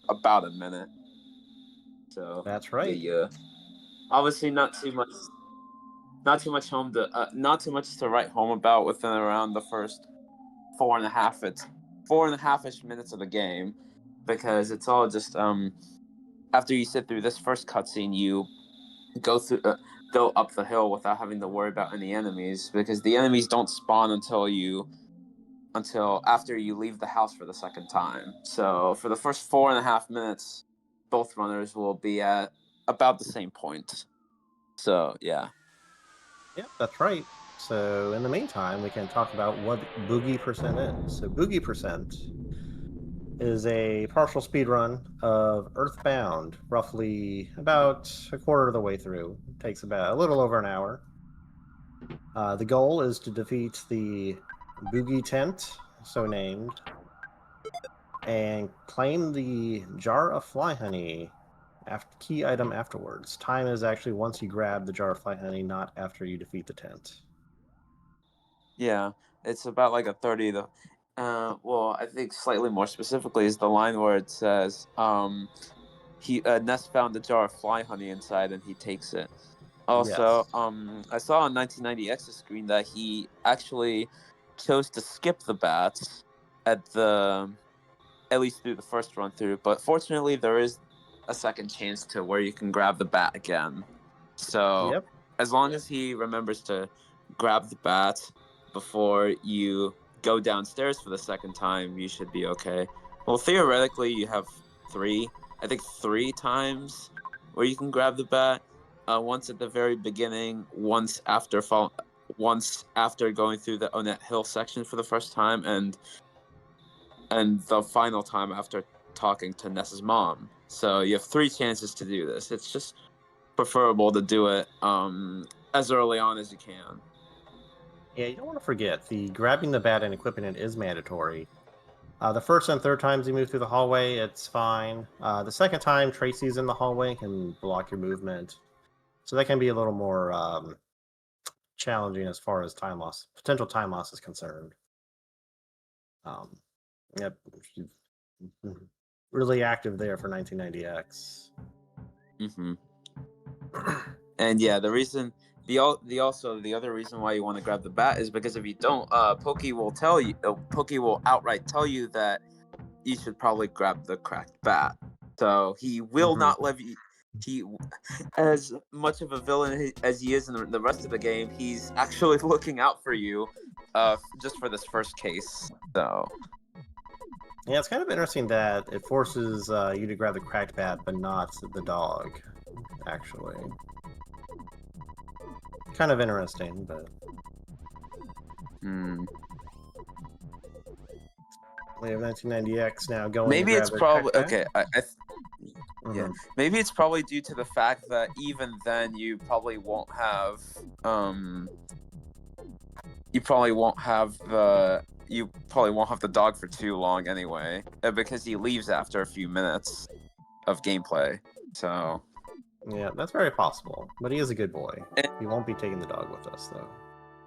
about a minute. So That's right. yeah. Obviously, not too much to write home about within around the first 4.5-ish minutes of the game, because it's all just after you sit through this first cutscene, you go through go up the hill without having to worry about any enemies, because the enemies don't spawn until after you leave the house for the second time. So for the first 4.5 minutes, both runners will be at about the same point. So yeah. Yep, that's right. So in the meantime, we can talk about what Boogey percent is. So Boogey percent is a partial speed run of Earthbound, roughly about a quarter of the way through. It takes about a little over an hour. The goal is to defeat the Boogey tent, so named, and claim the jar of fly honey, key item afterwards. Time is actually once you grab the jar of fly honey, not after you defeat the tent. Yeah, it's about like a 30 to well, I think slightly more specifically is the line where it says he Ness found a jar of fly honey inside and he takes it. Also, Yes. I saw on 1990X's screen that he actually chose to skip the bats at least through the first run through, but fortunately there is a second chance to where you can grab the bat again. So Yep. as long as he remembers to grab the bat before you go downstairs for the second time, you should be okay. Well, theoretically, you have three times where you can grab the bat. Once at the very beginning, once after going through the Onet Hill section for the first time, and the final time after talking to Ness's mom. So you have three chances to do this. It's just preferable to do it as early on as you can. Yeah, you don't want to forget the grabbing the bat and equipping it is mandatory. The first and third times you move through the hallway, it's fine. The second time, Tracy's in the hallway can block your movement, so that can be a little more challenging as far as potential time loss is concerned. Um, yep, really active there for 1990X. Mm-hmm. And yeah, the other reason why you want to grab the bat is because if you don't, Pokey will outright tell you that you should probably grab the cracked bat. So he will not let you. He, as much of a villain as he is in the rest of the game, he's actually looking out for you, just for this first case. So Yeah, it's kind of interesting that it forces you to grab the cracked bat, but not the dog. Actually, kind of interesting, but we have 1990X now going to maybe grab it's the probably cracked bat. okay. Yeah, maybe it's probably due to the fact that even then you probably won't have the dog for too long anyway, because he leaves after a few minutes of gameplay. So Yeah, that's very possible. But he is a good boy. and, He won't be taking the dog with us, though.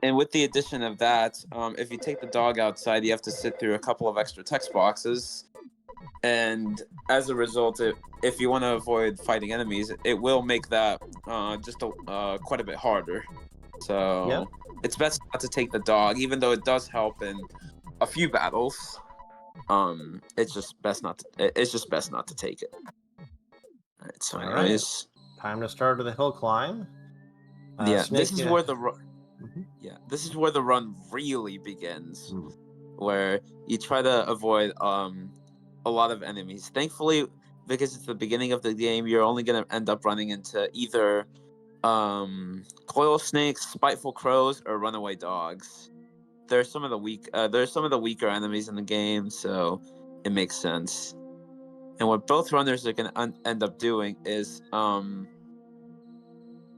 and with the addition of that, if you take the dog outside, you have to sit through a couple of extra text boxes, and as a result, if you want to avoid fighting enemies, it will make that quite a bit harder. So Yep. it's best not to take the dog, even though it does help in a few battles. It's just best not to take it. Alright, so All right. anyways, Time to start the hill climb. yeah, Snake. this is where the run really begins, where you try to avoid a lot of enemies. Thankfully, because it's the beginning of the game, you're only gonna end up running into either coil snakes, spiteful crows, or runaway dogs. There's some of the weaker enemies in the game, so it makes sense. And what both runners are gonna end up doing is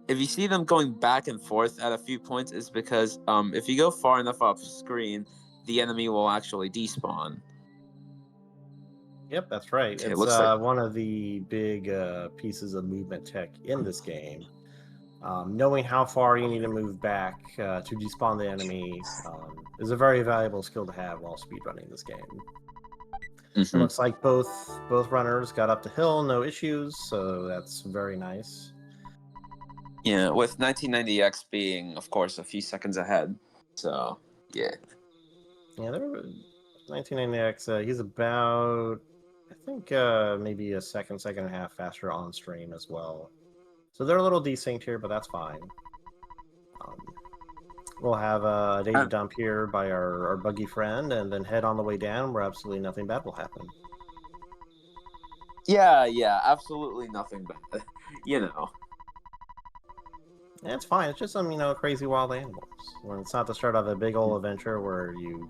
if you see them going back and forth at a few points, is because if you go far enough off screen, the enemy will actually despawn. Yep, that's right. Okay, It's looks like one of the big pieces of movement tech in this game. Knowing how far you need to move back to despawn the enemy is a very valuable skill to have while speedrunning this game. It looks like both runners got up the hill, no issues, so that's very nice. Yeah, with 1990X being, of course, a few seconds ahead. So, yeah. Yeah, there were 1990X. He's about, I think, maybe a second and a half faster on stream as well. So they're a little desynced here, but that's fine. We'll have a data dump here by our buggy friend, and then head on the way down where absolutely nothing bad will happen. Yeah, absolutely nothing bad. You know. Yeah, it's fine. It's just some, crazy wild animals. When it's not the start of a big old adventure where you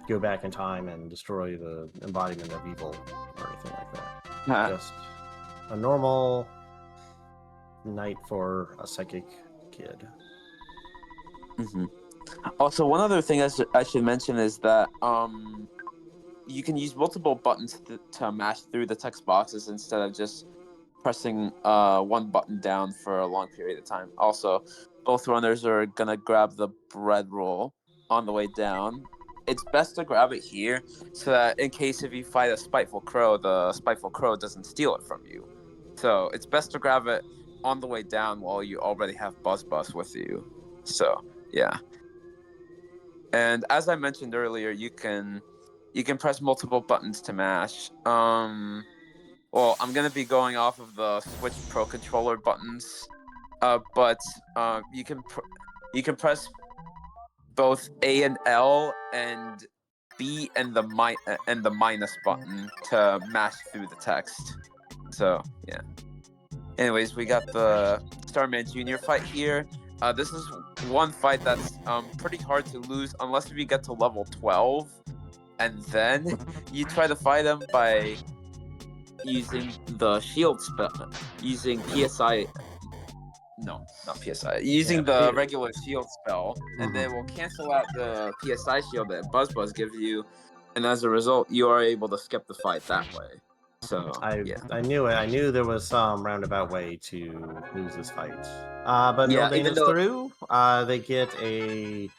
go back in time and destroy the embodiment of evil or anything like that. Just a normal night for a psychic kid. Also, one other thing I should mention is that you can use multiple buttons to mash through the text boxes instead of just pressing one button down for a long period of time. Also, both runners are gonna grab the bread roll on the way down. It's best to grab it here so that in case if you fight a spiteful crow, the spiteful crow doesn't steal it from you. So it's best to grab it on the way down while you already have Buzz with you. So yeah. And as I mentioned earlier, you can press multiple buttons to mash. Well, I'm gonna be going off of the Switch Pro controller buttons, but you can press both A and L and B and the minus button to mash through the text. So yeah. Anyways, we got the Starman Junior fight here. This is one fight that's pretty hard to lose unless we get to level 12, and then you try to fight him by using the shield spell, using PSI. No, not PSI. Using the regular shield spell, and they will cancel out the PSI shield that Buzz gives you, and as a result, you are able to skip the fight that way. So I knew it. I knew there was some roundabout way to lose this fight. But mildain is through. They get a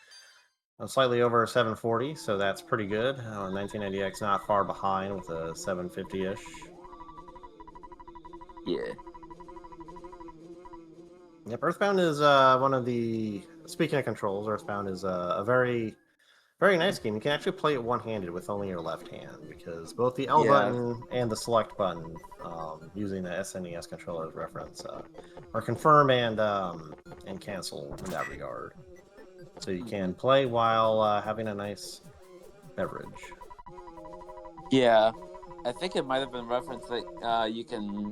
slightly over 740, so that's pretty good. 1990X not far behind with a 750-ish. Yeah. Yep, Earthbound is one of the... Speaking of controls, Earthbound is a very, very nice game. You can actually play it one-handed with only your left hand, because both the L button and the select button, using the SNES controller as reference, are confirm and cancel in that regard. So you can play while having a nice beverage. Yeah, I think it might have been referenced that you can...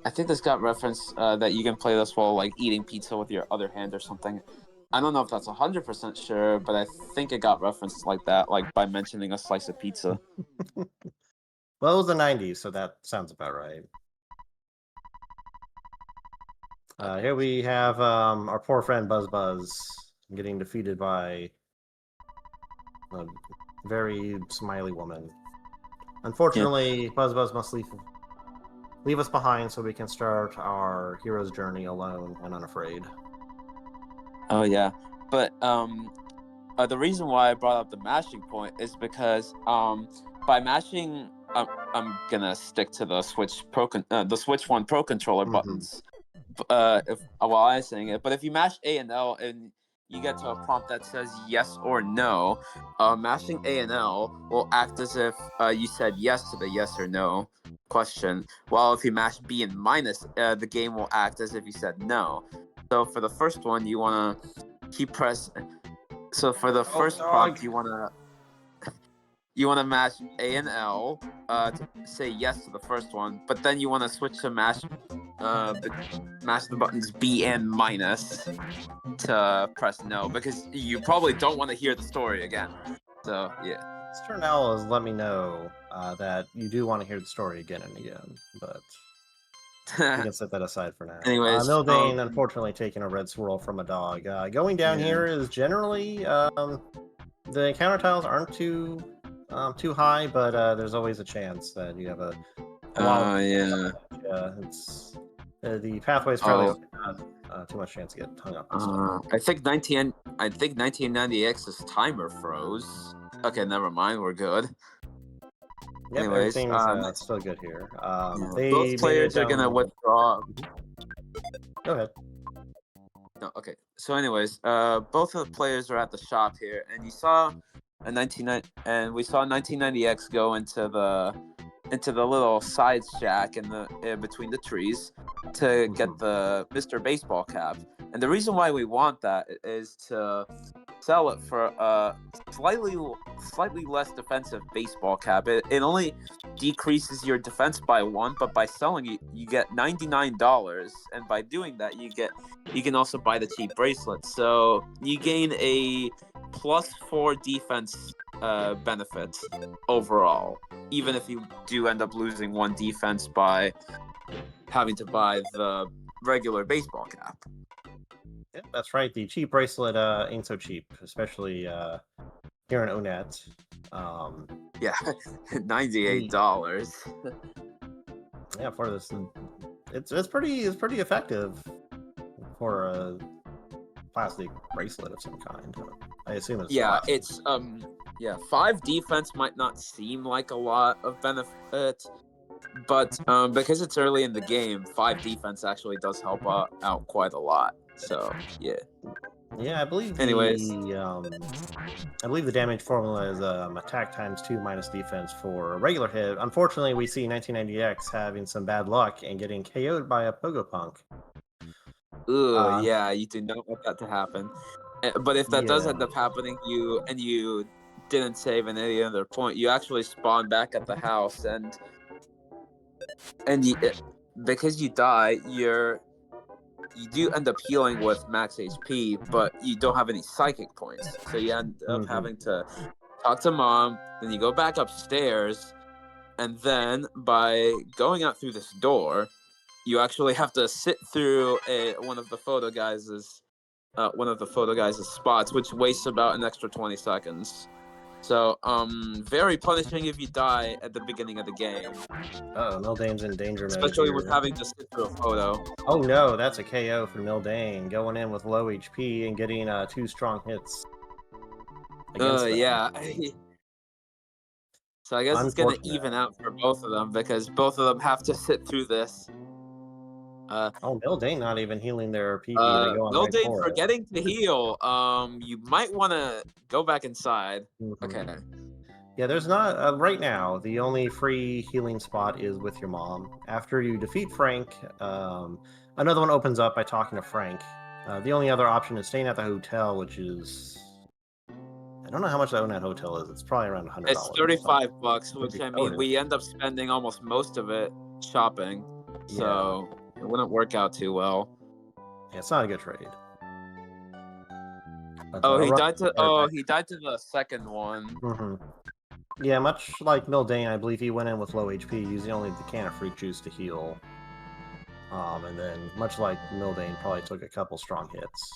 I think this got referenced that you can play this while like eating pizza with your other hand or something. I don't know if that's 100% sure, but I think it got referenced like that, like by mentioning a slice of pizza. Well, it was the 90s, so that sounds about right. Here we have our poor friend Buzz getting defeated by a very smiley woman. Unfortunately, Buzz must leave us behind so we can start our hero's journey alone and unafraid. Oh yeah, but the reason why I brought up the mashing point is because by mashing, I'm gonna stick to the Switch One Pro controller buttons. While I'm saying it, but if you mash A and L and you get to a prompt that says yes or no, mashing A and L will act as if you said yes to the yes or no question, while if you mash B and minus, the game will act as if you said no. So for the first one, you want to keep press. So for the first prompt, you want to mash A and L to say yes to the first one, but then you want to switch to mash the buttons B and minus to press no, because you probably don't want to hear the story again. So yeah. Sternell has let me know that you do want to hear the story again and again, but we can set that aside for now. Anyways, mildain unfortunately taking a red swirl from a dog. Going down here is generally the encounter tiles aren't too high, but there's always a chance that you have a lot of it's the pathway is fairly too much chance to get hung up. I think 1990X's timer froze. Okay, never mind, we're good. Yep, Anyways, everything is still good here. They both made it players are gonna down. withdraw. Go ahead. No, okay. So, anyways, both of the players are at the shop here, and you saw we saw 1990X go into the little side shack between the trees to get the Mr. Baseball cap. And the reason why we want that is to sell it for a slightly less defensive baseball cap. It only decreases your defense by 1, but by selling it, you get $99, and by doing that, you can also buy the cheap bracelet. So you gain a +4 defense benefit overall, even if you do end up losing 1 defense by having to buy the regular baseball cap. Yeah, that's right. The cheap bracelet ain't so cheap, especially here in Onet. Yeah, $98. Yeah, for this, it's pretty effective for a plastic bracelet of some kind. I assume it's plastic. It's 5 defense might not seem like a lot of benefit, but because it's early in the game, 5 defense actually does help out quite a lot. So yeah. Yeah, I believe Anyways, the damage formula is attack times 2 minus defense for a regular hit. Unfortunately, we see 1990X having some bad luck and getting KO'd by a Pogo Punk. yeah, you do not want that to happen. But if that does end up happening, you didn't save at any other point, you actually spawn back at the house, and because you die, you do end up healing with max HP, but you don't have any psychic points. So you end up having to talk to mom, then you go back upstairs, and then by going out through this door, you actually have to sit through one of the photo guys' spots, which wastes about an extra 20 seconds. So, very punishing if you die at the beginning of the game. Mildain's in danger mode. Especially with having to sit through a photo. Oh no, that's a KO for Mildain, going in with low HP and getting 2 strong hits. Yeah. So I guess it's gonna even out for both of them, because both of them have to sit through this. Mildain not even healing their PP. Mildain forgetting to heal. You might want to go back inside. Okay. Yeah, there's not right now. The only free healing spot is with your mom. After you defeat Frank, another one opens up by talking to Frank. The only other option is staying at the hotel, which is, I don't know how much the Onet hotel is. It's probably around $100. It's $35, which I mean, we end up spending almost most of it shopping, so it wouldn't work out too well. Yeah, it's not a good trade. But, he died to the second one. Yeah, much like Mildain, I believe he went in with low HP, using only the can of fruit juice to heal. And then, much like Mildain, probably took a couple strong hits.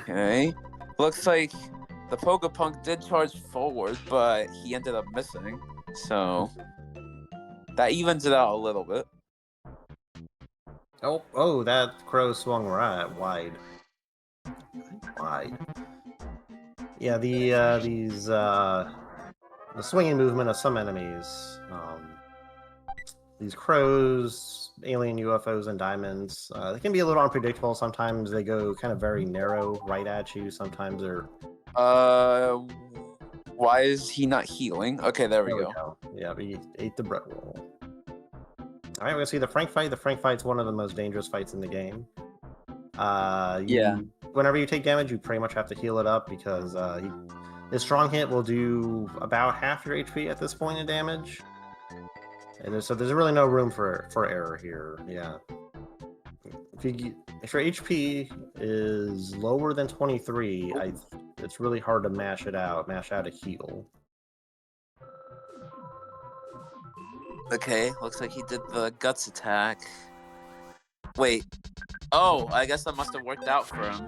Okay. Looks like the Pogo Punk did charge forward, but he ended up missing. So that evens it out a little bit. Oh, that crow swung wide. Yeah, the swinging movement of some enemies. These crows, alien UFOs, and diamonds, they can be a little unpredictable. Sometimes they go kind of very narrow right at you. Sometimes they're... Why is he not healing? Okay, there we go. Yeah, we ate the bread roll. All right, we're gonna see the Frank fight. The Frank fight's one of the most dangerous fights in the game. Whenever you take damage, you pretty much have to heal it up, because his strong hit will do about half your HP at this point in damage. And so there's really no room for error here. Yeah. If your HP is lower than 23, it's really hard to mash out a heal. Okay, looks like he did the guts attack. Wait. Oh, I guess that must have worked out for him.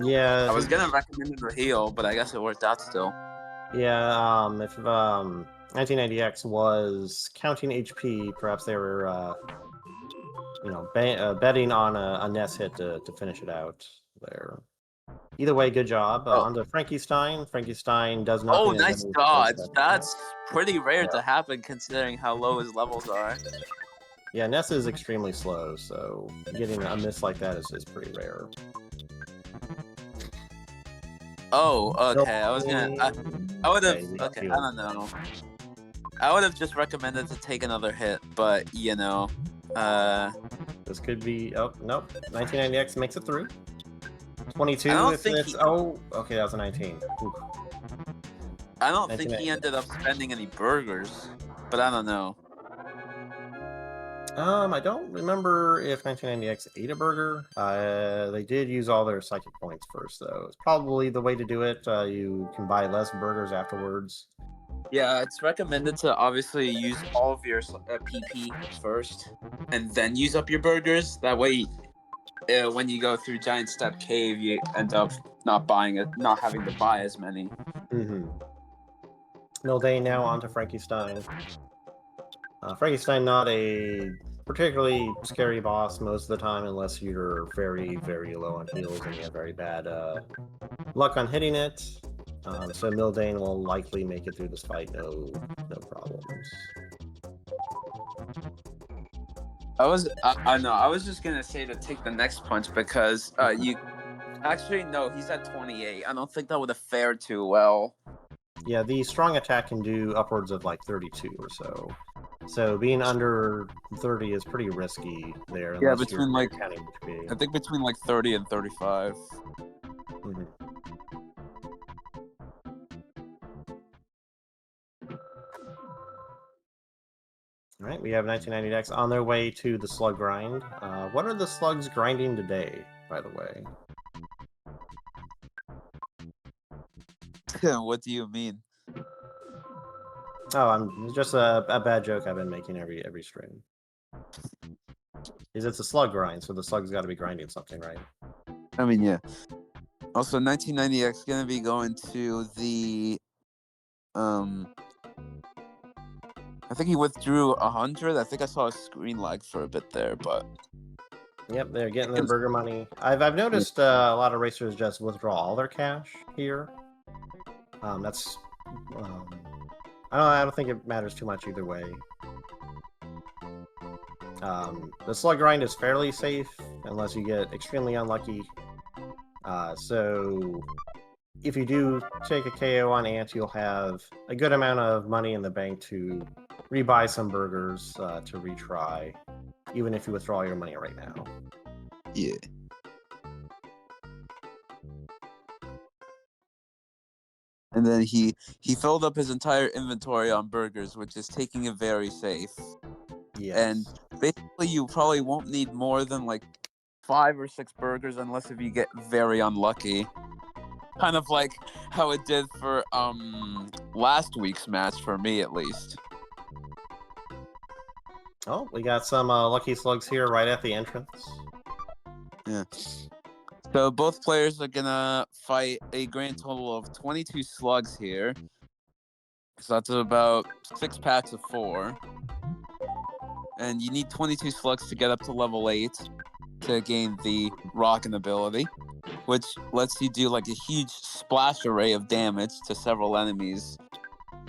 Yeah. I was gonna recommend him a heal, but I guess it worked out still. Yeah, if 1990X was counting HP, perhaps they were, betting on a Ness hit to finish it out there. Either way, good job. Oh. On to Frankenstein. Frankenstein does nothing. Oh, nice dodge. That's pretty rare Yeah. to happen considering how low his levels are. Yeah, Ness is extremely slow, so getting a miss like that is pretty rare. Oh, okay. I was gonna. I would have. Okay, Okay, I don't know. I would have just recommended to take another hit, but you know, this could be. Oh nope, 1990X makes it through. 22. I don't If think it's he, oh, okay, that was a 19. Oof. I don't think he ended up spending any burgers, but I don't know. I don't remember if 1990X ate a burger. They did use all their psychic points first, though. It's probably the way to do it. You can buy less burgers afterwards. Yeah, it's recommended to obviously use all of your PP first, and then use up your burgers. That way, when you go through Giant Step Cave, you end up not having to buy as many. Mildain now onto Frankenstein. Frankenstein not a particularly scary boss most of the time, unless you're very, very low on heals and you have very bad luck on hitting it. So Mildain will likely make it through this fight, no problems. I know. I was just gonna say to take the next punch because you actually no, he's at 28. I don't think that would have fared too well. Yeah, the strong attack can do upwards of like 32 or so. So being under 30 is pretty risky there. Yeah, between like HP. I think between like 30 and 35. All right, we have 1990X on their way to the slug grind. What are the slugs grinding today, by the way? What do you mean? Oh, it's just a bad joke I've been making every stream. Is it's a slug grind, so the slug's got to be grinding something, right? I mean, yeah. Also, 1990X gonna be going to the I think he withdrew 100. I think I saw a screen lag for a bit there, but yep, they're getting their burger money. I've noticed a lot of racers just withdraw all their cash here. That's I don't think it matters too much either way. The slug grind is fairly safe unless you get extremely unlucky. So if you do take a KO on Ant, you'll have a good amount of money in the bank to rebuy some burgers to retry, even if you withdraw your money right now. Yeah. And then he filled up his entire inventory on burgers, which is taking it very safe. Yes. And basically, you probably won't need more than like 5 or 6 burgers unless if you get very unlucky. Kind of like how it did for last week's match, for me at least. Oh, we got some lucky slugs here right at the entrance. Yeah. So both players are gonna fight a grand total of 22 slugs here. So that's about 6 packs of 4. And you need 22 slugs to get up to level 8 to gain the rockin' ability, which lets you do like a huge splash array of damage to several enemies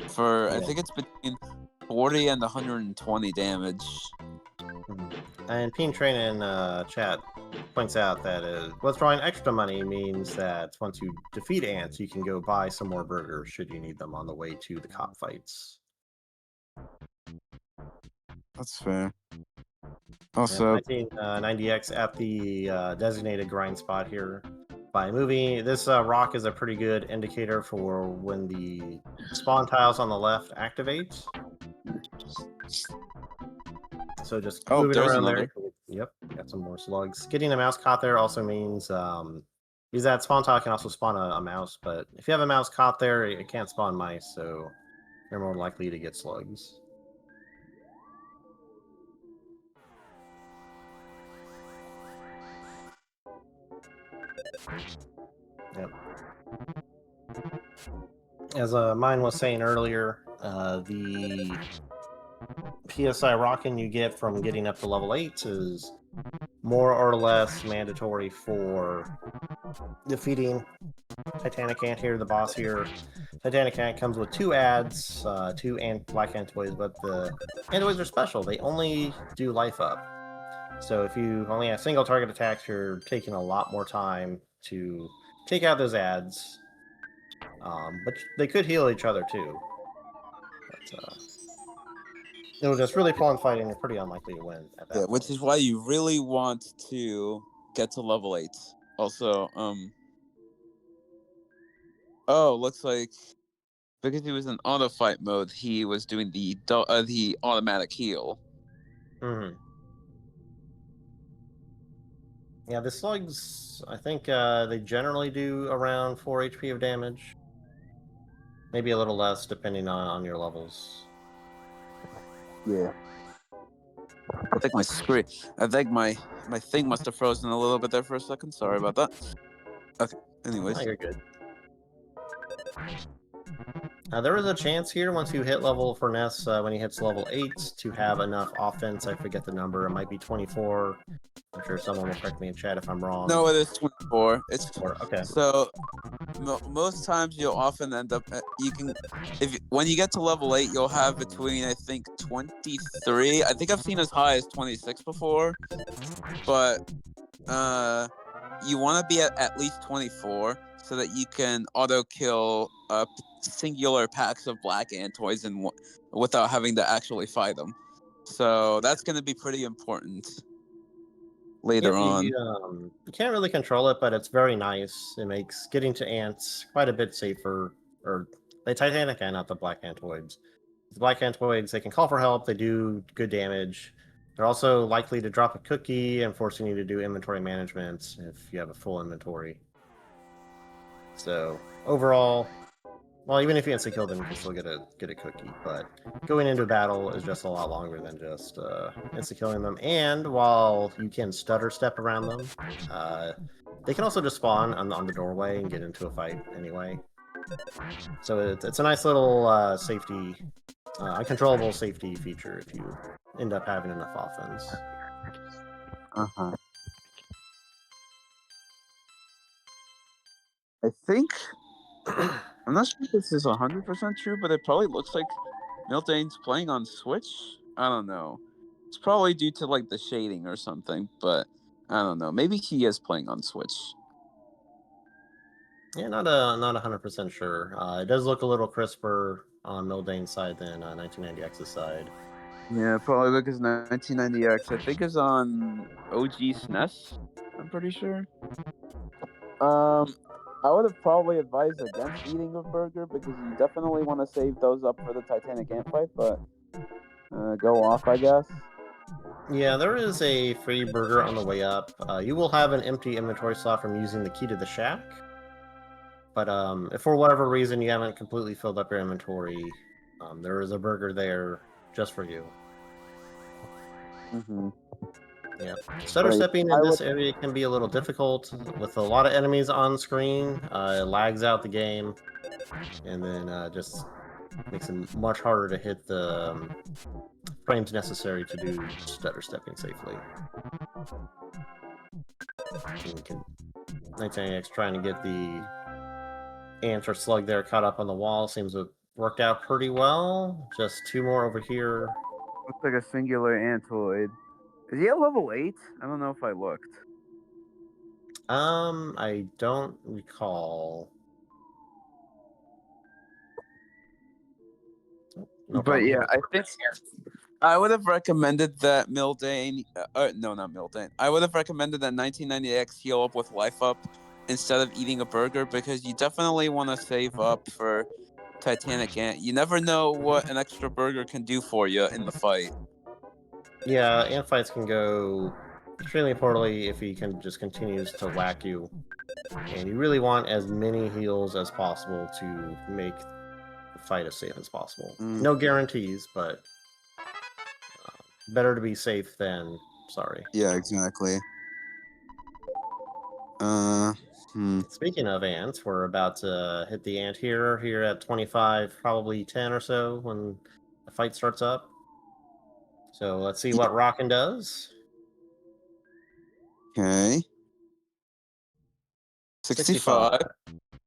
for, I think it's between 40 and 120 damage. And Peen Train in chat points out that withdrawing extra money means that once you defeat ants, you can go buy some more burgers should you need them on the way to the cop fights. That's fair. Also, 1990X at the designated grind spot here. By moving, this rock is a pretty good indicator for when the spawn tiles on the left activate. So just moving around there. Yep, got some more slugs. Getting a mouse caught there also means because that spawn tile can also spawn a mouse, but if you have a mouse caught there, it can't spawn mice, so you're more likely to get slugs. Yep. As mine was saying earlier, the PSI rocking you get from getting up to level 8 is more or less mandatory for defeating Titanic Ant here, the boss here. Titanic Ant comes with 2 ads, 2 black antoids, but the antoids are special. They only do life up. So if you only have single target attacks, you're taking a lot more time to take out those ads. But they could heal each other too. But it'll just really pull on fighting. You're pretty unlikely to win at that point. Which is why you really want to get to level 8. Also, looks like because he was in auto fight mode, he was doing the automatic heal. Mm-hmm. Yeah, the slugs, I think they generally do around 4 HP of damage. Maybe a little less, depending on your levels. Yeah. I think my thing must have frozen a little bit there for a second. Sorry about that. Okay. Anyways. Oh, you're good. There is a chance here once you hit level for Ness, when he hits level 8, to have enough offense. I forget the number. It might be 24. I'm sure someone will correct me in chat if I'm wrong. No, it is 24. It's 24. Okay. So most times you'll often end up when you get to level 8, you'll have between I think 23. I think I've seen as high as 26 before, but you want to be at least 24 so that you can auto kill singular packs of black antoids without having to actually fight them. So that's going to be pretty important later on. You can't really control it, but it's very nice. It makes getting to ants quite a bit safer. Or the Titanic Ant, not the black antoids. The black antoids, they can call for help. They do good damage. They're also likely to drop a cookie and forcing you to do inventory management if you have a full inventory. So overall, well, even if you insta-kill them, you can still get a cookie. But going into battle is just a lot longer than just insta-killing them. And while you can stutter step around them, they can also just spawn on the doorway and get into a fight anyway. So it's a nice little safety, uncontrollable safety feature if you end up having enough offense. I think I'm not sure if this is 100% true, but it probably looks like mildain's playing on Switch. I don't know. It's probably due to like the shading or something, but I don't know. Maybe he is playing on Switch. Yeah, not 100% sure. It does look a little crisper on mildain's side than 1990X's side. Yeah, probably because 1990X, I think, is on OG SNES. I'm pretty sure. I would have probably advised against eating a burger because you definitely want to save those up for the Titanic Ant fight, but go off, I guess. Yeah, there is a free burger on the way up. You will have an empty inventory slot from using the key to the shack. But if for whatever reason you haven't completely filled up your inventory, there is a burger there just for you. Mm-hmm. Yeah, stutter stepping in this area can be a little difficult with a lot of enemies on screen. It lags out the game, and then just makes it much harder to hit the frames necessary to do stutter stepping safely. 1990X trying to get the ant or slug there caught up on the wall. Seems to have worked out pretty well. Just 2 more over here. Looks like a singular antoid. Is he at level 8? I don't know if I looked. I don't recall. No but problem. yeah, I think I would have recommended that mildain. No, not mildain. I would have recommended that 1990X heal up with life up instead of eating a burger because you definitely want to save up for Titanic Ant. You never know what an extra burger can do for you in the fight. Yeah, ant fights can go extremely poorly if he just continues to whack you. And you really want as many heals as possible to make the fight as safe as possible. No guarantees, but better to be safe than sorry. Yeah, exactly. Speaking of ants, we're about to hit the ant here at 25, probably 10 or so when the fight starts up. So let's see what Rockin' does. Okay. 65.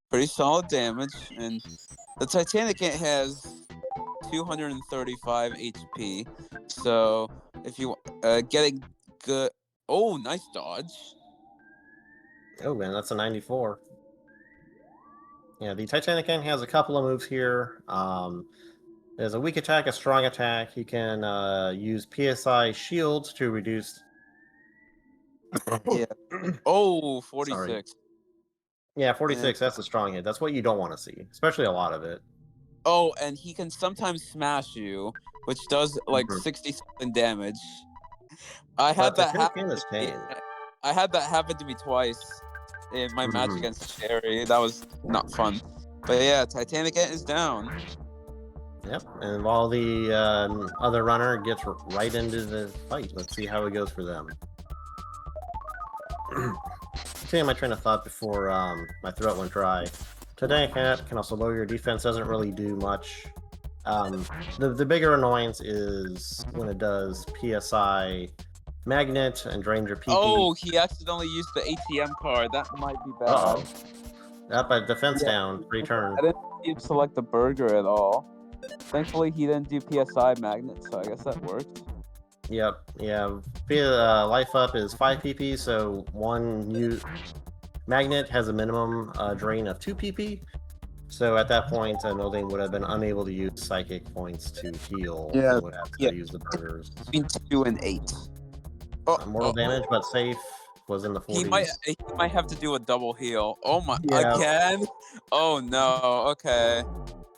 Pretty solid damage, and the Titanic Ant has 235 HP. So if you getting good, oh, nice dodge. Oh man, that's a 94. Yeah, the Titanic Ant has a couple of moves here. There's a weak attack, a strong attack. You can use PSI shields to reduce. Yeah. Oh, Sorry. 46. Yeah, 46. And, That's a strong hit. That's what you don't want to see, especially a lot of it. oh, and he can sometimes smash you, which does like Mhm. 60-something damage. I had But that Titanic happen. Ant is tame. I had that happen to me twice in my match Mhm. against Sherry. That was not fun. But yeah, Titanic Ant is down. Yep, and while the other runner gets right into the fight, let's see how it goes for them. Continue my train of thought before my throat went dry. Titanic Ant can also lower your defense, doesn't really do much. The bigger annoyance is when it does PSI magnet and drains your PP. Oh, he accidentally used the ATM card. That might be bad. Uh-oh. Yep, a defense down, free turn. I didn't see him select the burger at all. Thankfully, he didn't do PSI magnet, so I guess that worked. Yep, yeah. Life up is 5 PP, so one new magnet has a minimum drain of 2 PP. So at that point, mildain would have been unable to use psychic points to heal. Yeah, Would have to use the burgers. Between 2 and 8. Mortal damage, but safe was in the 40s. He might have to do a double heal. Oh my! Yeah. Again? Oh no! Okay.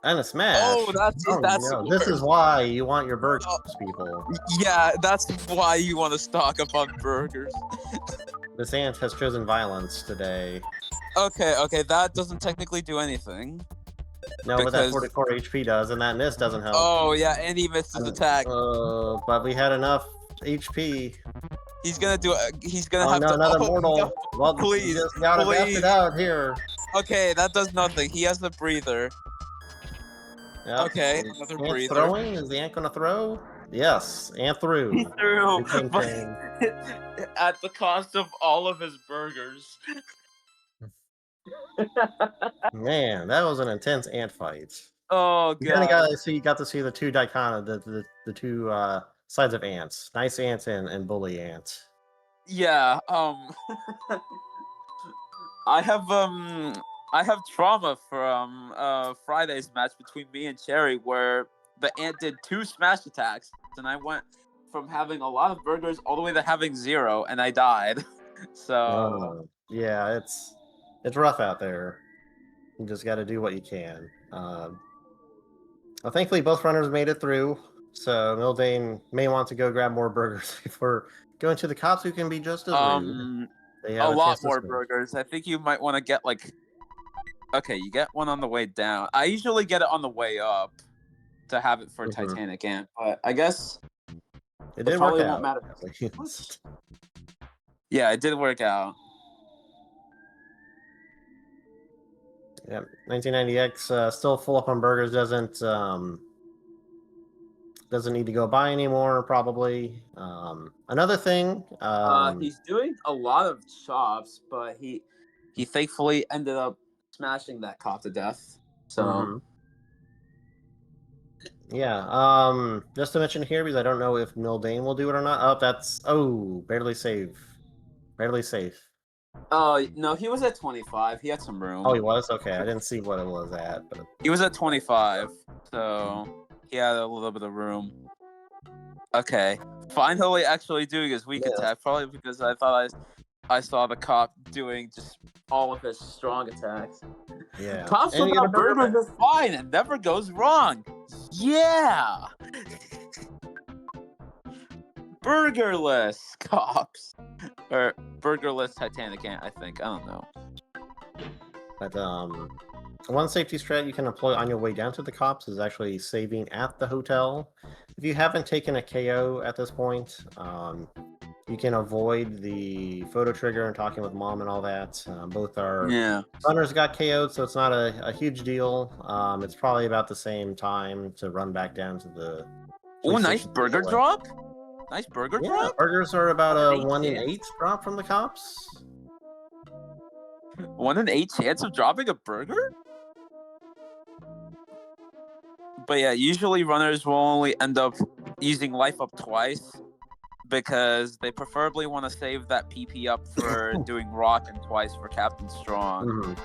And a smash. Oh, that's no. This is why you want your burgers, people. Yeah, that's why you want to stock up on burgers. This ant has chosen violence today. Okay, that doesn't technically do anything. No, but that 44 HP does, and that miss doesn't help. Oh yeah, and he missed his attack. But we had enough HP. He's gonna do. He's gonna have to. Another mortal. No, well, please, you just gotta mess it out here. Okay, that does nothing. He has a breather. Yep. Okay, another breather. Throwing? Is the ant gonna throw? Yes, ant threw. He threw, but at the cost of all of his burgers. Man, that was an intense ant fight. Oh god! You got to see the two the two sides of ants. Nice ants and bully ants. Yeah. I have trauma from Friday's match between me and Cherry, where the ant did 2 smash attacks, and I went from having a lot of burgers all the way to having 0, and I died. So yeah, it's rough out there. You just got to do what you can. Well, thankfully, both runners made it through. So mildain may want to go grab more burgers before going to the cops, who can be just as rude. They have a lot more burgers. I think you might want to get like. Okay, you get one on the way down. I usually get it on the way up to have it for Titanic Ant, but I guess it did work out. Won't matter. Yeah, it did work out. Yeah, 1990X still full up on burgers. Doesn't need to go buy anymore. Probably. Another thing. He's doing a lot of chops, but he thankfully ended up smashing that cop to death. So. Yeah. Just to mention here, because I don't know if mildain will do it or not. Oh, that's barely safe. Barely safe. Oh, no, he was at 25. He had some room. Oh, he was? Okay, I didn't see what it was at. But... He was at 25, so he had a little bit of room. Okay. Finally actually doing his weak attack, probably because I thought I saw the cop doing just all of his strong attacks. Yeah. Cops without burgers is fine. It never goes wrong. Yeah! Burgerless cops. Or burgerless Titanic Ant, I think. I don't know. But one safety strat you can employ on your way down to the cops is actually saving at the hotel. If you haven't taken a KO at this point, you can avoid the photo trigger and talking with mom and all that. Both our runners got KO'd, so it's not a huge deal. It's probably about the same time to run back down to the... Oh, nice burger drop! Nice burger drop? Burgers are about a 1 in 8 drop from the cops. 1 in 8 chance of dropping a burger? But yeah, usually runners will only end up using life up twice because they preferably want to save that PP up for doing rock and twice for Captain Strong.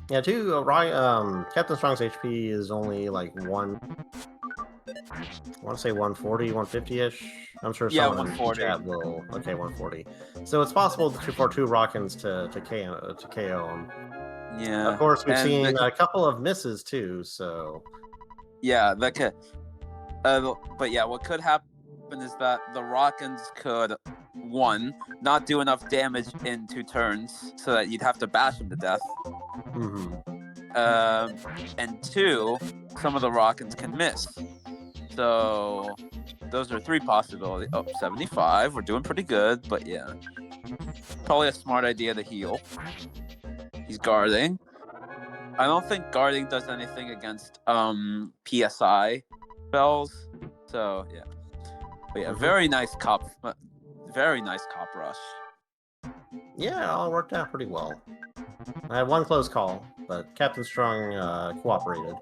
Yeah, Captain Strong's HP is only like one. I want to say 140, 150-ish. I'm sure Yeah, someone in the 140. chat will. Okay, 140. So it's possible for 2 Rockins to KO him. Yeah. Of course, we've and seen a couple of misses too. So yeah, that could. But yeah, what could happen is that the Rockins could, 1, not do enough damage in 2 turns, so that you'd have to bash him to death. And 2, some of the Rockins can miss. So those are 3 possibilities. Oh, 75. We're doing pretty good, but yeah, probably a smart idea to heal. He's guarding. I don't think guarding does anything against PSI spells. So yeah. But yeah, very nice cop rush. Yeah, it all worked out pretty well. I had one close call, but Captain Strong cooperated.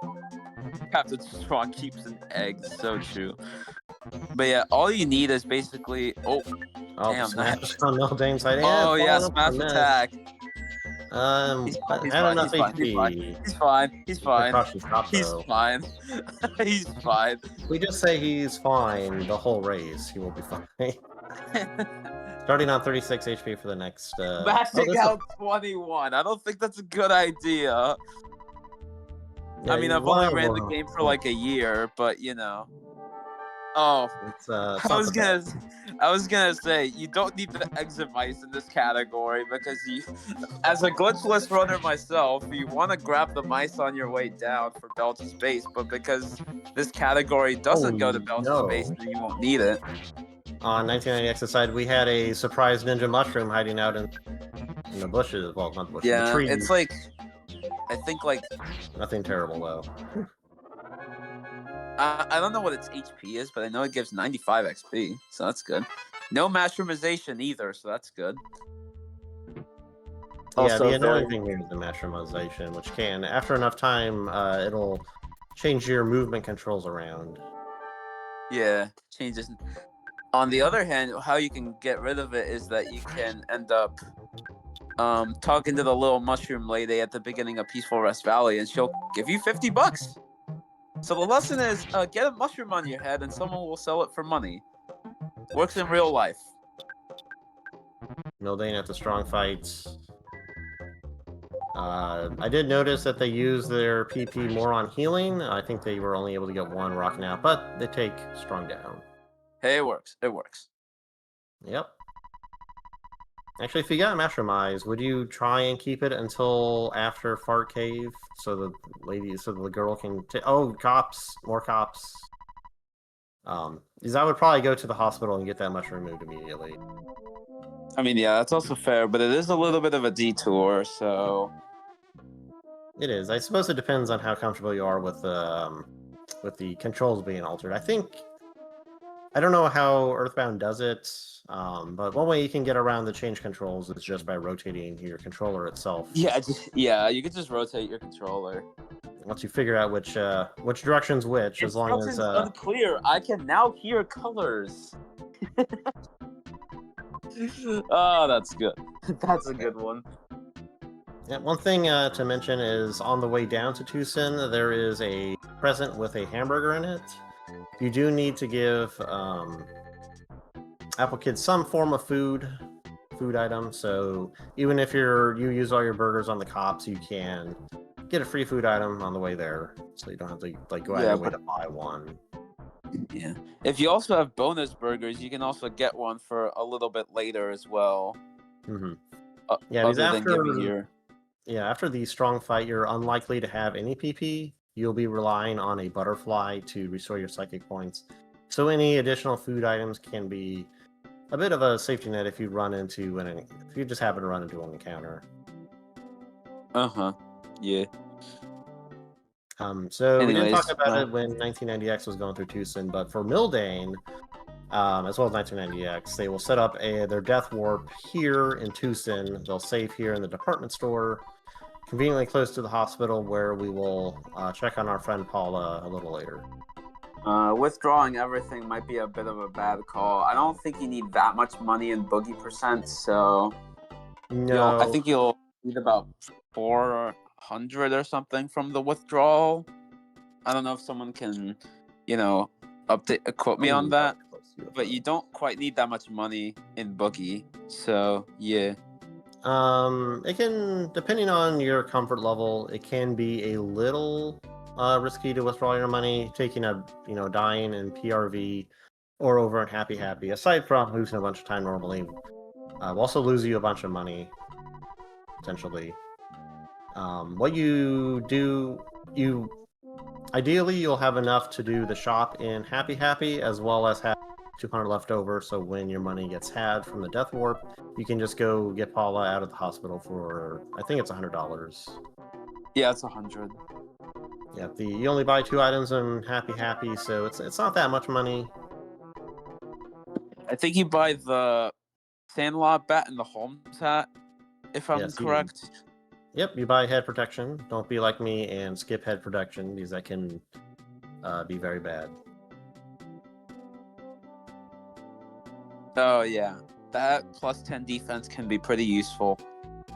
Captain Strong keeps an egg, so true. But yeah, all you need is basically damn, smash on mildain's side. Oh yeah, smash attack. He's fine. He's fine. He's fine. He's fine. We just say he's fine the whole race. He will be fine. Starting on 36 HP for the next. Maxing out 21. I don't think that's a good idea. Yeah, I mean, I've only ran the game for like a year, but you know. Oh, I was gonna say you don't need the exit mice in this category because you, as a glitchless runner myself, you want to grab the mice on your way down for Belch Space, but because this category doesn't go to Belch Space, then you won't need it. On 1990X's side, we had a surprise ninja mushroom hiding out in the bushes. Well, not the bushes. Yeah, the trees. it's like, I think like nothing terrible though. I don't know what its HP is, but I know it gives 95 XP, so that's good. No mushroomization either, so that's good. Yeah, the annoying thing here is the mushroomization, which can, after enough time, it'll change your movement controls around. Yeah, changes. On the other hand, how you can get rid of it is that you can end up talking to the little mushroom lady at the beginning of Peaceful Rest Valley, and she'll give you $50. So the lesson is, get a mushroom on your head and someone will sell it for money. Works in real life. Mildain at the strong fights. I did notice that they use their PP more on healing. I think they were only able to get 1 rocking out, but they take strong down. Hey, it works. It works. Yep. Actually, if you got Mushroom Eyes, would you try and keep it until after Fart Cave so the girl can cops, more cops. Because I would probably go to the hospital and get that mushroom removed immediately. I mean, yeah, that's also fair, but it is a little bit of a detour, so it is. I suppose it depends on how comfortable you are with the controls being altered. I don't know how Earthbound does it, but one way you can get around the change controls is just by rotating your controller itself. Yeah, you can just rotate your controller. Once you figure out which direction's which, as long as unclear, I can now hear colors. Oh, that's good. That's a good one. Yeah, one thing to mention is on the way down to Tucson, there is a present with a hamburger in it. You do need to give Apple Kids some form of food item. So even if you use all your burgers on the cops, you can get a free food item on the way there. So you don't have to go out of your way to buy one. Yeah. If you also have bonus burgers, you can also get one for a little bit later as well. Mm-hmm. After the strong fight, you're unlikely to have any PP. You'll be relying on a butterfly to restore your psychic points. So any additional food items can be a bit of a safety net if you just happen to run into an encounter. Yeah. So we didn't talk about it when 1990X was going through Tucson, but for Mildain, as well as 1990X. They will set up their death warp here in Tucson. They'll save here in the department store, conveniently close to the hospital, where we will check on our friend Paula a little later. Withdrawing everything might be a bit of a bad call. I don't think you need that much money in Boogie percent, so No, I think you'll need about 400 or something from the withdrawal. I don't know if someone can, quote me on that, but you don't quite need that much money in Boogie. So yeah. It can, depending on your comfort level, it can be a little risky to withdraw your money, taking a dying in PRV or over in Happy Happy. Aside from losing a bunch of time normally, will also lose you a bunch of money potentially. What you do, ideally you'll have enough to do the shop in Happy Happy as well as have 200 left over, so when your money gets had from the death warp, you can just go get Paula out of the hospital for, I think it's $100. Yeah, it's 100. Yeah, you only buy 2 items in Happy Happy, so it's not that much money. I think you buy the Sandlot bat and the Holmes hat, if I'm correct. Yep, you buy head protection. Don't be like me and skip head protection, because that can be very bad. Oh yeah, that plus 10 defense can be pretty useful.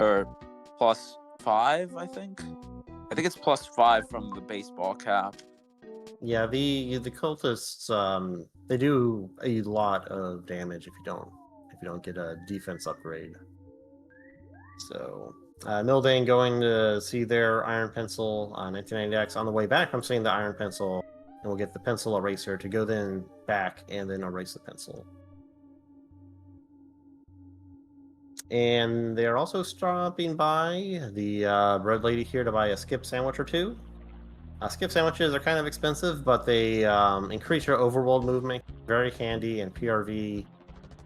Or plus 5, I think. I think it's plus 5 from the baseball cap. Yeah, the cultists they do a lot of damage if you don't get a defense upgrade. So mildain going to see their iron pencil on 1990X. On the way back, I'm seeing the iron pencil, and we'll get the pencil eraser to go then back and then erase the pencil. And they're also stopping by the bread lady here to buy a skip sandwich or 2. Skip sandwiches are kind of expensive, but they increase your overworld movement. Very handy in PRV,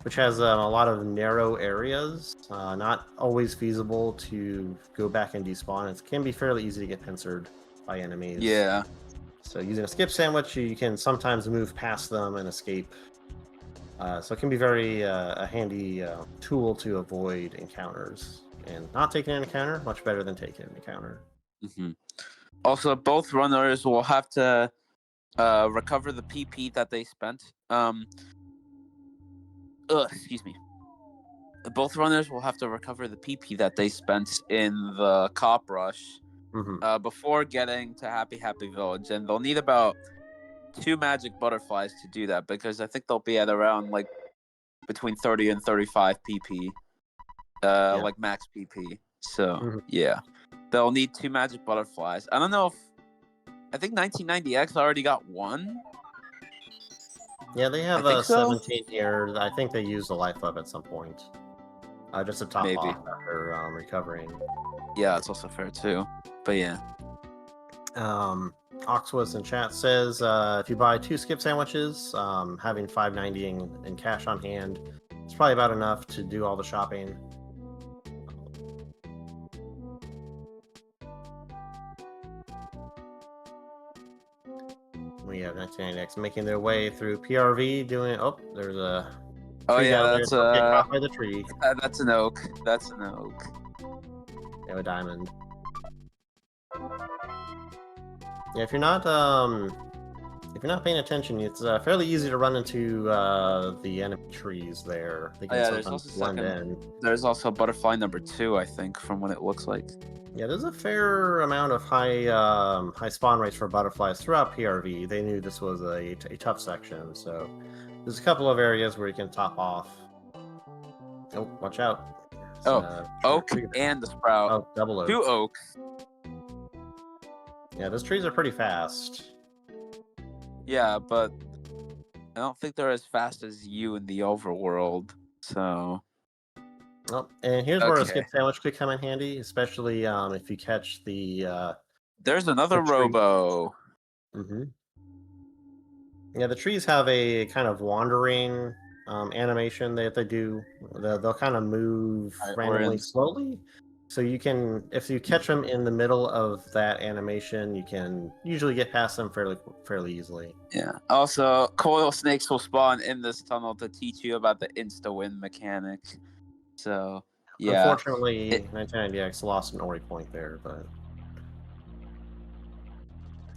which has a lot of narrow areas. Not always feasible to go back and despawn. It can be fairly easy to get pincered by enemies. Yeah. So using a skip sandwich, you can sometimes move past them and escape. So it can be very a handy tool to avoid encounters. And not taking an encounter, much better than taking an encounter. Mm-hmm. Also, both runners will have to recover the PP that they spent. Excuse me. Both runners will have to recover the PP that they spent in the cop rush before getting to Happy Happy Village, and they'll need about 2 magic butterflies to do that, because I think they'll be at around like between 30 and 35 PP, like max PP. So yeah, they'll need 2 magic butterflies. I don't know if I think 1990X already got 1. Yeah, they have 17 here. I think they used a life up at some point, just to top off after recovering. Yeah, that's also fair too. But yeah. Oxwas in chat says if you buy 2 skip sandwiches, having $5.90 in cash on hand, it's probably about enough to do all the shopping. We have 1990X making their way through PRV, doing. Oh, there's a. Oh yeah, that's get caught by the tree. That's an oak. That's an oak. They have a diamond. Yeah, if you're not paying attention, it's fairly easy to run into the enemy trees there. They can sometimes blend in. There's also butterfly number 2, I think, from what it looks like. Yeah, there's a fair amount of high spawn rates for butterflies throughout PRV. They knew this was a tough section, so there's a couple of areas where you can top off. Oh, watch out! Oak and the sprout. Oh, double oak. 2 oaks. Yeah, those trees are pretty fast. Yeah, but I don't think they're as fast as you in the overworld. So. Oh, and here's where a skip sandwich could come in handy, especially if you catch the. There's another robo. Yeah, the trees have a kind of wandering animation that they do. They'll kind of move randomly slowly, So you can, if you catch them in the middle of that animation, you can usually get past them fairly easily. Yeah. Also, coil snakes will spawn in this tunnel to teach you about the insta-win mechanic. So, yeah. Unfortunately, 1990X lost an Ori point there, but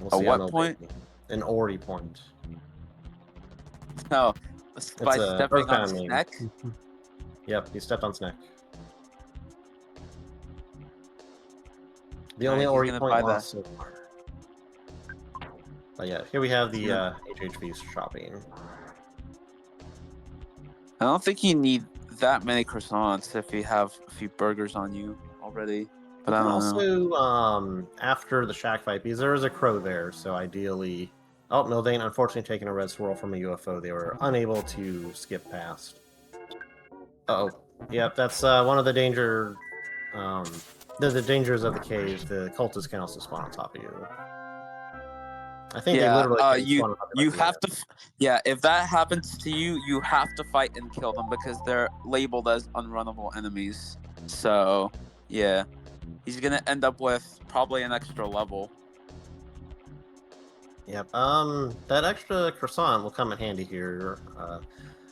we'll see. What point? An Ori point. No, by It's stepping on Earthbound his meme. neck. Yep, he stepped on his neck. The Alright, only he's Ori gonna point buy loss so far. But yeah, here we have the HHV shopping. I don't think you need that many croissants if you have a few burgers on you already. But I don't know. Also, after the shack fight, because there is a crow there, so ideally... Oh, mildain unfortunately taking a red swirl from a UFO. They were unable to skip past. Uh-oh. Yep, that's one of the danger... the dangers of the cave. The cultists can also spawn on top of you. I think they literally can spawn on top of you have to... Yeah, if that happens to you, you have to fight and kill them because they're labeled as unrunnable enemies. So, yeah. He's gonna end up with probably an extra level. Yep. That extra croissant will come in handy here.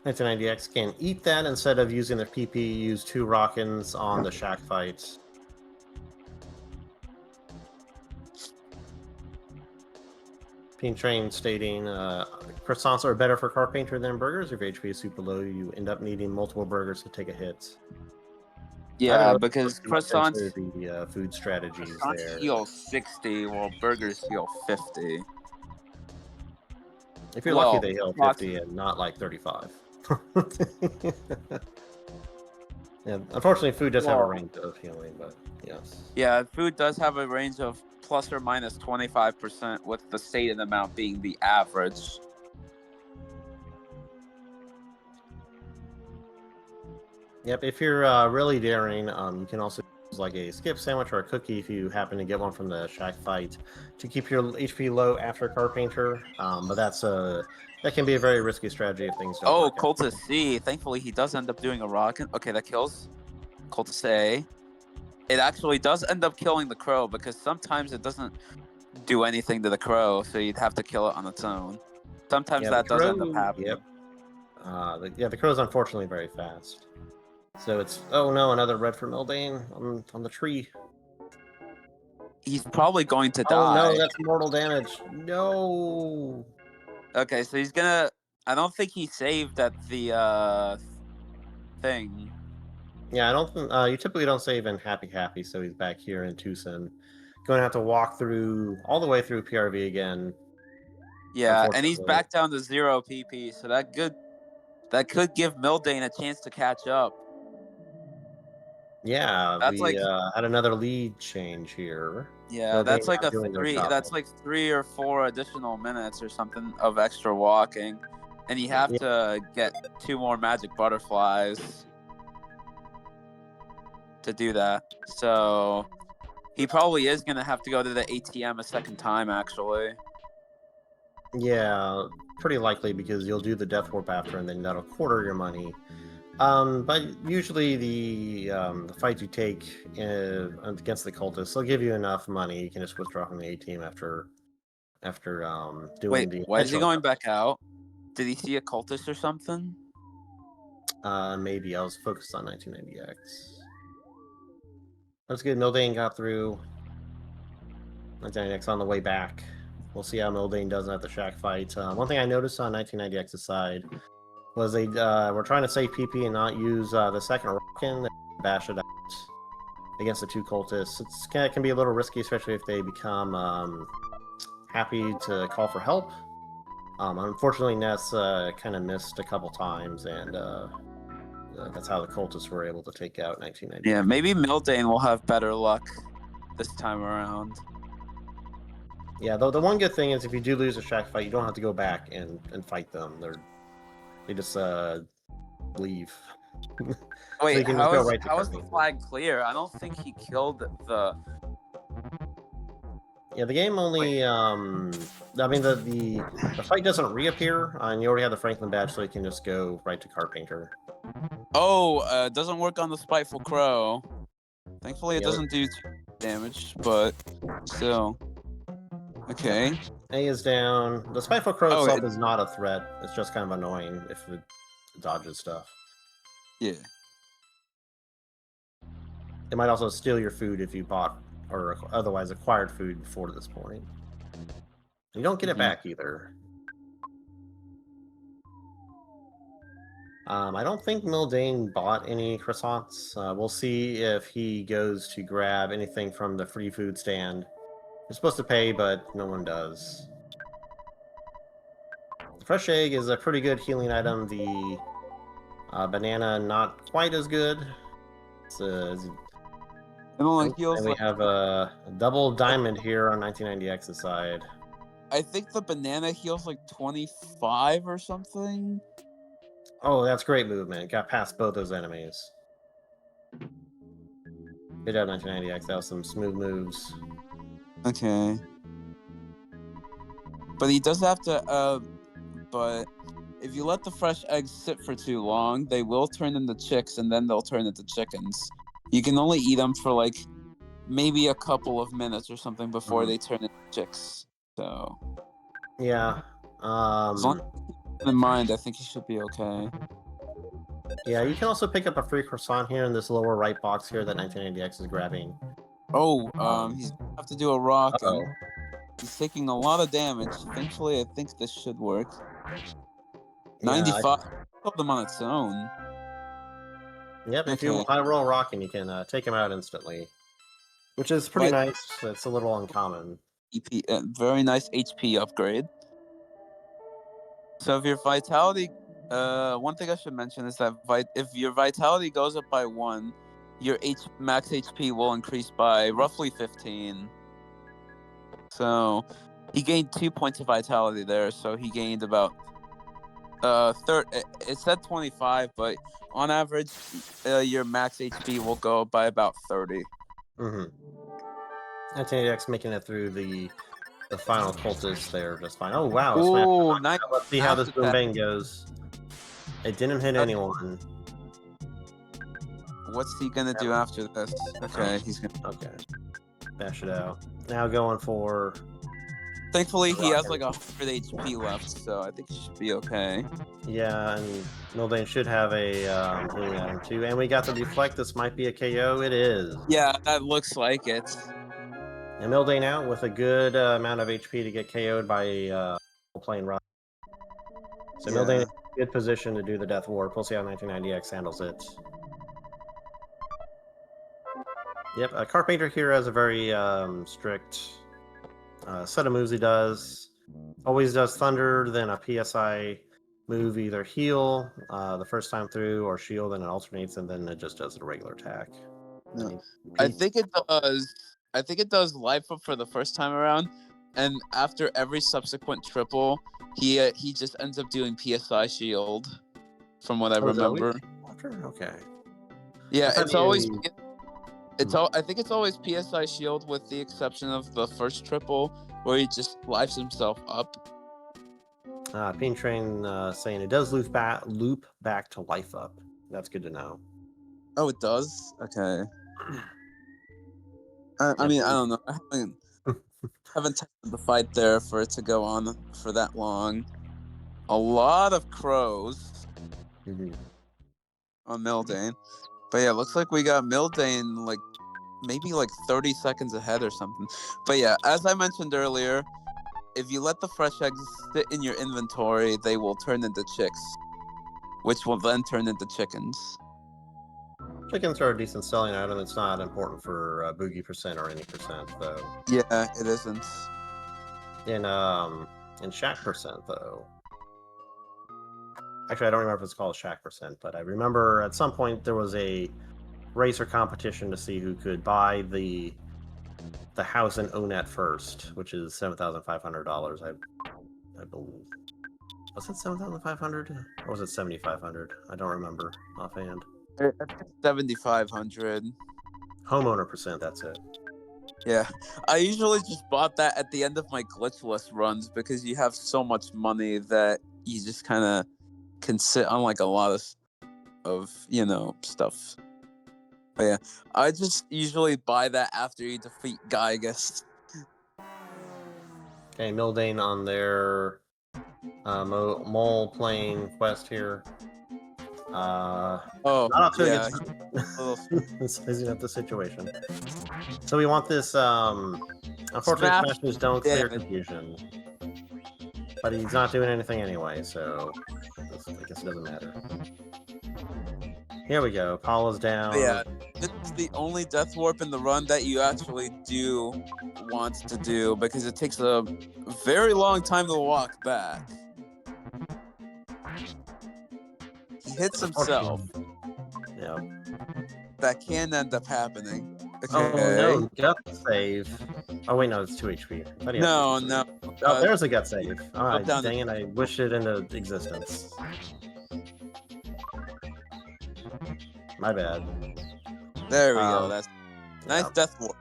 1990X can eat that instead of using their PP. Use 2 Rockins on the shack fights. Pink Train stating, croissants are better for Carpenter than burgers. If your HP is super low, you end up needing multiple burgers to take a hit. Yeah, because croissants... the food strategies there. heal 60, while burgers heal 50. If you're lucky, they heal 50 and not like 35. Yeah, unfortunately, food does have a range of healing, but yes. Yeah, food does have a range of plus or minus 25%, with the stated amount being the average. Yep, if you're really daring, you can also use like a skip sandwich or a cookie if you happen to get one from the shack fight to keep your HP low after Carpenter. But that can be a very risky strategy if things don't work out. Cultist C. Thankfully, he does end up doing a rocket. Okay, that kills Cultist A. It actually does end up killing the crow because sometimes it doesn't do anything to the crow, so you'd have to kill it on its own. Sometimes that does end up happening. Yep. The crow's unfortunately very fast. So it's, oh no, another red for mildain on the tree. He's probably going to die. Oh no, that's mortal damage. No. Okay, so he's gonna... I don't think he saved at the thing. Yeah, I don't think you typically don't save in Happy, so he's back here in Tucson. Going to have to walk through all the way through PRV again. Yeah, and he's back down to 0 PP, so that could give mildain a chance to catch up. Yeah, we had another lead change here. Yeah, that's like that's like 3 or 4 additional minutes or something of extra walking, and you have to get 2 more magic butterflies to do that. So he probably is gonna have to go to the ATM a second time, actually. Yeah, pretty likely because you'll do the death warp after, and then that'll quarter your money. But usually the fight you take against the cultists, they'll give you enough money. You can just withdraw from the ATM after doing the. Wait, why is he going back out? Did he see a cultist or something? Maybe. I was focused on 1990X. That's good. Mildain got through. 1990X on the way back. We'll see how mildain does at the shack fight. One thing I noticed on 1990X's side was they were trying to save PP and not use the second Rockin' and bash it out against the 2 cultists. It can be a little risky, especially if they become happy to call for help. Unfortunately, Ness kind of missed a couple times, and that's how the cultists were able to take out 1990. Yeah, maybe mildain will have better luck this time around. Yeah, though the one good thing is if you do lose a shack fight, you don't have to go back and fight them. They just leave. Wait, so how is the flag clear? I don't think he killed the... Yeah, the game only... I mean, the fight doesn't reappear, and you already have the Franklin badge, so you can just go right to Carpenter. Oh, it doesn't work on the Spiteful Crow. Thankfully, it Yeah, doesn't do too much damage, but still. Okay. A is down. The Spiteful Crow Oh, itself is not a threat. It's just kind of annoying if it dodges stuff. Yeah. It might also steal your food if you bought or otherwise acquired food before this point. You don't get it back either. I don't think Mildain bought any croissants. We'll see if he goes to grab anything from the free food stand. You're supposed to pay, but no one does. The fresh egg is a pretty good healing item. The banana, not quite as good. It only heals And we like. have a double diamond here on 1990X's side. I think the banana heals like 25 or something. Oh, that's great movement. Got past both those enemies. Good job, 1990X. That was some smooth moves. Okay. But he does have to, but if you let the fresh eggs sit for too long, they will turn into chicks and then they'll turn into chickens. You can only eat them for like maybe a couple of minutes or something before they turn into chicks. So, Yeah. as long as you keep that in mind, I think you should be okay. Yeah, you can also pick up a free croissant here in this lower right box here that 1990X is grabbing. Oh, he's gonna have to do a rock. Uh-oh. And he's taking a lot of damage. Thankfully, I think this should work. 95. Killed him on its own. Yep, if you high roll rocking, you can take him out instantly. Which is pretty nice. It's a little uncommon. EP, very nice HP upgrade. So if your vitality, one thing I should mention is that if your vitality goes up by 1, your max HP will increase by roughly 15. So he gained 2 points of vitality there. So he gained about it said 25, but on average, your max HP will go up by about 30. 1980X making it through the final cultist there just fine. Oh wow! Ooh, nice. Let's see how this boom bang goes. It didn't hit anyone. What's he gonna do after this? Okay, he's gonna. Okay, bash it out. Now going for. Thankfully, he has like 100 HP left, so I think he should be okay. Yeah, and Mildain should have a healing item too. And we got the deflect. This might be a KO. It is. Yeah, that looks like it. And Mildain out with a good amount of HP to get KO'd by plane run. So Mildain in a good position to do the Death Warp. We'll see how 1990X handles it. Yep, Carpenter here has a very strict set of moves he does. Always does Thunder, then a PSI move, either heal the first time through or shield, and it alternates, and then it just does a regular attack. No. I think it does. I think it does life up for the first time around, and after every subsequent triple, he just ends up doing PSI shield, from what I remember. Okay. Yeah, it's always. I think it's always PSI shield with the exception of the first triple where he just lives himself up. Pain Train saying it does loop back to life up. That's good to know. Oh, it does? Okay. I mean, I don't know. I haven't tested the fight there for it to go on for that long. A lot of crows on Mildain. But yeah, looks like we got Mildain like maybe like 30 seconds ahead or something. But yeah, as I mentioned earlier, if you let the fresh eggs sit in your inventory, they will turn into chicks, which will then turn into chickens. Chickens are a decent selling item. It's not important for Boogey percent or any percent, though. Yeah, it isn't. In Shack percent, though. Actually, I don't remember if it's called Shack percent, but I remember at some point there was a race or competition to see who could buy the house and own it first, which is $7,500. I believe. Was it 7,500 or was it 7,500? I don't remember offhand. 7,500. Homeowner percent, that's it. Yeah, I usually just bought that at the end of my glitchless runs because you have so much money that you just kind of can sit on like a lot of stuff. But yeah, I just usually buy that after you defeat Gygus. Okay, Mildain on their mole plane quest here. Oh, Not until yeah. it Little gets sizing up the situation. So we want this. Unfortunately, Smash smashes don't clear damage. confusion. But he's not doing anything anyway, so I guess it doesn't matter. Here we go. Paula's down. But yeah, this is the only death warp in the run that you actually do want to do because it takes a very long time to walk back. He hits himself. Yeah. That can end up happening. Oh Okay. no, gut save. Oh wait, no, it's 2 HP. I thought he had No, 2 HP. no. Oh, there's a gut save. Alright, down dang it, I wished it into existence. My bad. There we go. That's nice Yeah. death warp.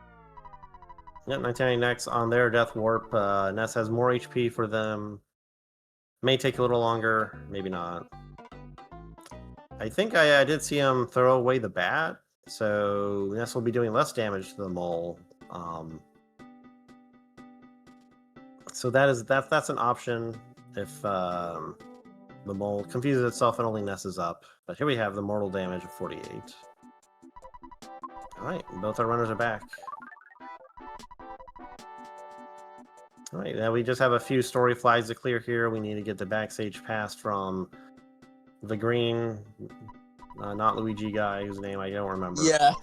Yep, 1990X on their Death Warp. Ness has more HP for them. May take a little longer, maybe not. I think I did see him throw away the bat, so Ness will be doing less damage to the mole. So that's an option if the mole confuses itself and only messes up. But here we have the mortal damage of 48. Alright, both our runners are back. Alright, now we just have a few story flags to clear here. We need to get the backstage pass from the green, not Luigi guy, whose name I don't remember. Yeah.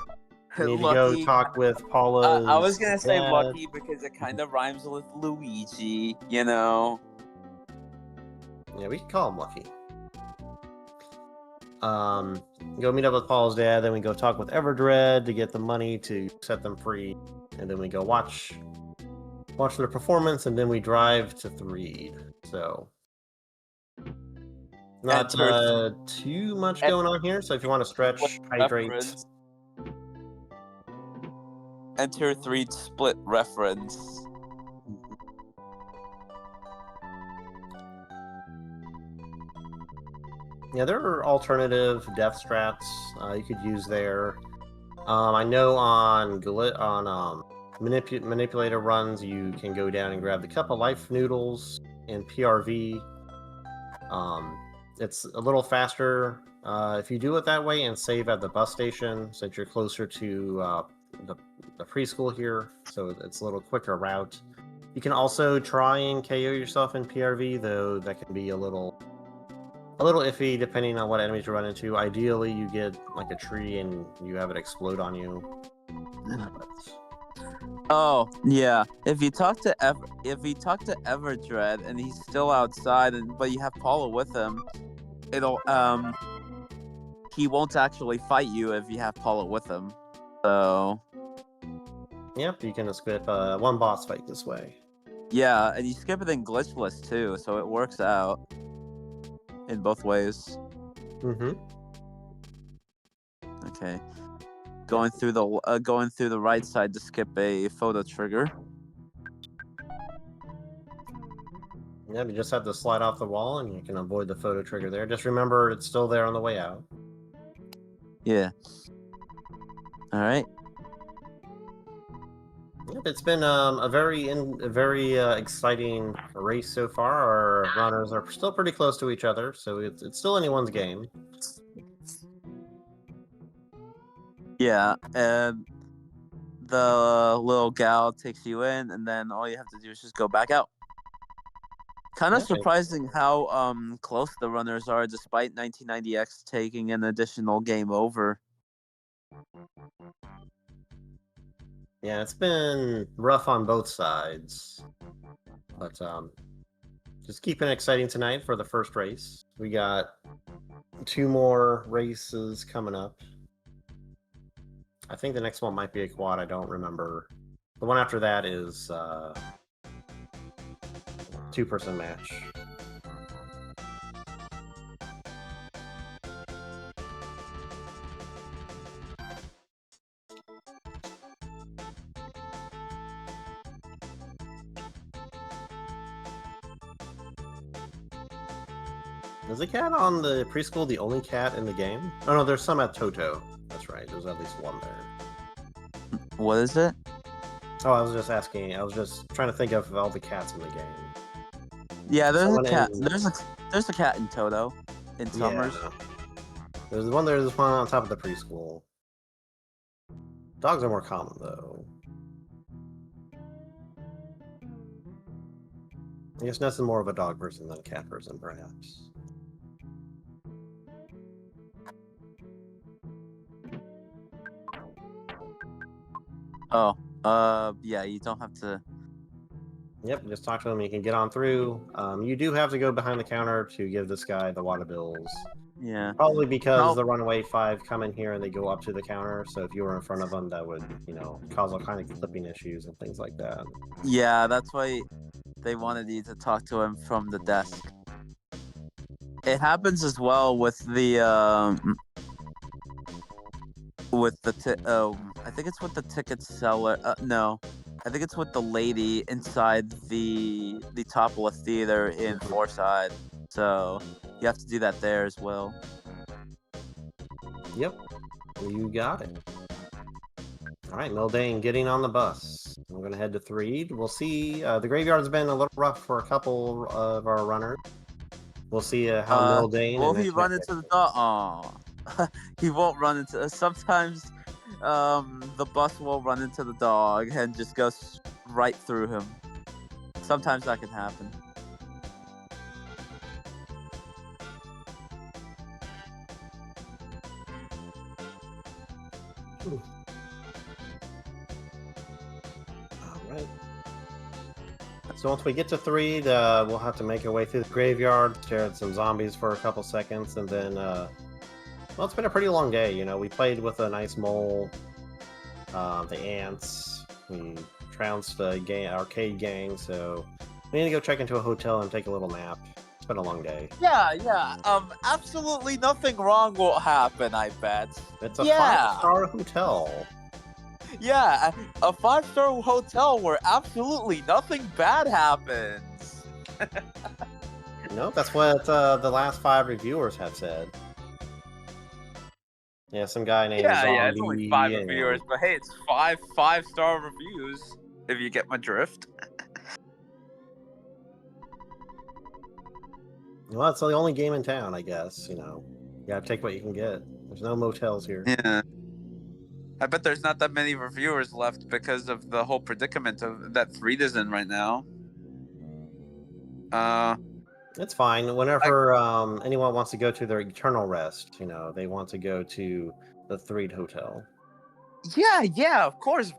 We need to go talk with Paula's I was gonna say dad. Lucky because it kind of rhymes with Luigi, you know. Yeah, we can call him Lucky. Go meet up with Paul's dad, then we go talk with Everdread to get the money to set them free, and then we go watch their performance, and then we drive to Threed. So not too much going on here. So if you want to stretch, hydrate. Reference. Enter 3 split reference. Yeah, there are alternative death strats you could use there. I know on manipulator runs, you can go down and grab the cup of life noodles in PRV. It's a little faster if you do it that way and save at the bus station, since you're closer to the preschool here, so it's a little quicker route. You can also try and KO yourself in PRV, though that can be a little iffy depending on what enemies you run into. Ideally, you get like a tree and you have it explode on you. Oh yeah, if you talk to Everdread and he's still outside, but you have Paula with him, it'll he won't actually fight you if you have Paula with him. So yep, you can skip one boss fight this way. yeah, and you skip it in glitchless too, so it works out in both ways. Mm-hmm. Okay. Going through the right side to skip a photo trigger. Yeah, you just have to slide off the wall and you can avoid the photo trigger there. Just remember it's still there on the way out. Yeah. Alright. Yep, it's been a very exciting race so far. Our runners are still pretty close to each other, so it's still anyone's game. Yeah, and the little gal takes you in, and then all you have to do is just go back out. Kind of Okay. surprising how close the runners are, despite 1990X taking an additional game over. Yeah, it's been rough on both sides, but just keeping it exciting tonight for the first race. We got 2 more races coming up. I think the next one might be a quad. I don't remember. The one after that is 2-person match. Is the cat on the preschool the only cat in the game? Oh no, there's some at Toto. That's right. There's at least one there. What is it? Oh, I was just asking. I was just trying to think of all the cats in the game. Yeah, there's Someone a cat. in- There's a cat in Toto in Summers. Yeah. There's one on top of the preschool. Dogs are more common though. I guess Ness is more of a dog person than a cat person, perhaps. Oh, yeah, you don't have to. Yep, just talk to him. You can get on through. You do have to go behind the counter to give this guy the water bills. Yeah. Probably because No. the Runaway Five come in here and they go up to the counter. So if you were in front of them, that would, cause all kind of clipping issues and things like that. Yeah, that's why they wanted you to talk to him from the desk. It happens as well with the I think it's with the ticket seller. No, I think it's with the lady inside the Topola Theater in Forsyth. So you have to do that there as well. Yep, you got it. All right, Mildain getting on the bus. We're going to head to Threed. We'll see. The graveyard's been a little rough for a couple of our runners. We'll see how Mildain... Will he run into the dog? Aw. He won't run into... Sometimes the bus will run into the dog and just goes right through him. Sometimes that can happen. Alright. So once we get to Threed, we'll have to make our way through the graveyard, stare at some zombies for a couple seconds, and then... well, it's been a pretty long day, We played with a nice mole, the ants, we trounced the arcade gang, so we need to go check into a hotel and take a little nap. It's been a long day. Yeah. Absolutely nothing wrong will happen, I bet. It's a 5-star hotel. Yeah, a 5-star hotel where absolutely nothing bad happens. No, that's what the last 5 reviewers have said. Yeah, some guy named Zombie. Yeah, it's only 5 reviewers, but hey, it's 5-star reviews, if you get my drift. Well, it's the only game in town, I guess, You gotta take what you can get. There's no motels here. Yeah. I bet there's not that many reviewers left because of the whole predicament that Threed is in right now. It's fine. Whenever anyone wants to go to their eternal rest, they want to go to the Threed Hotel. Yeah, of course.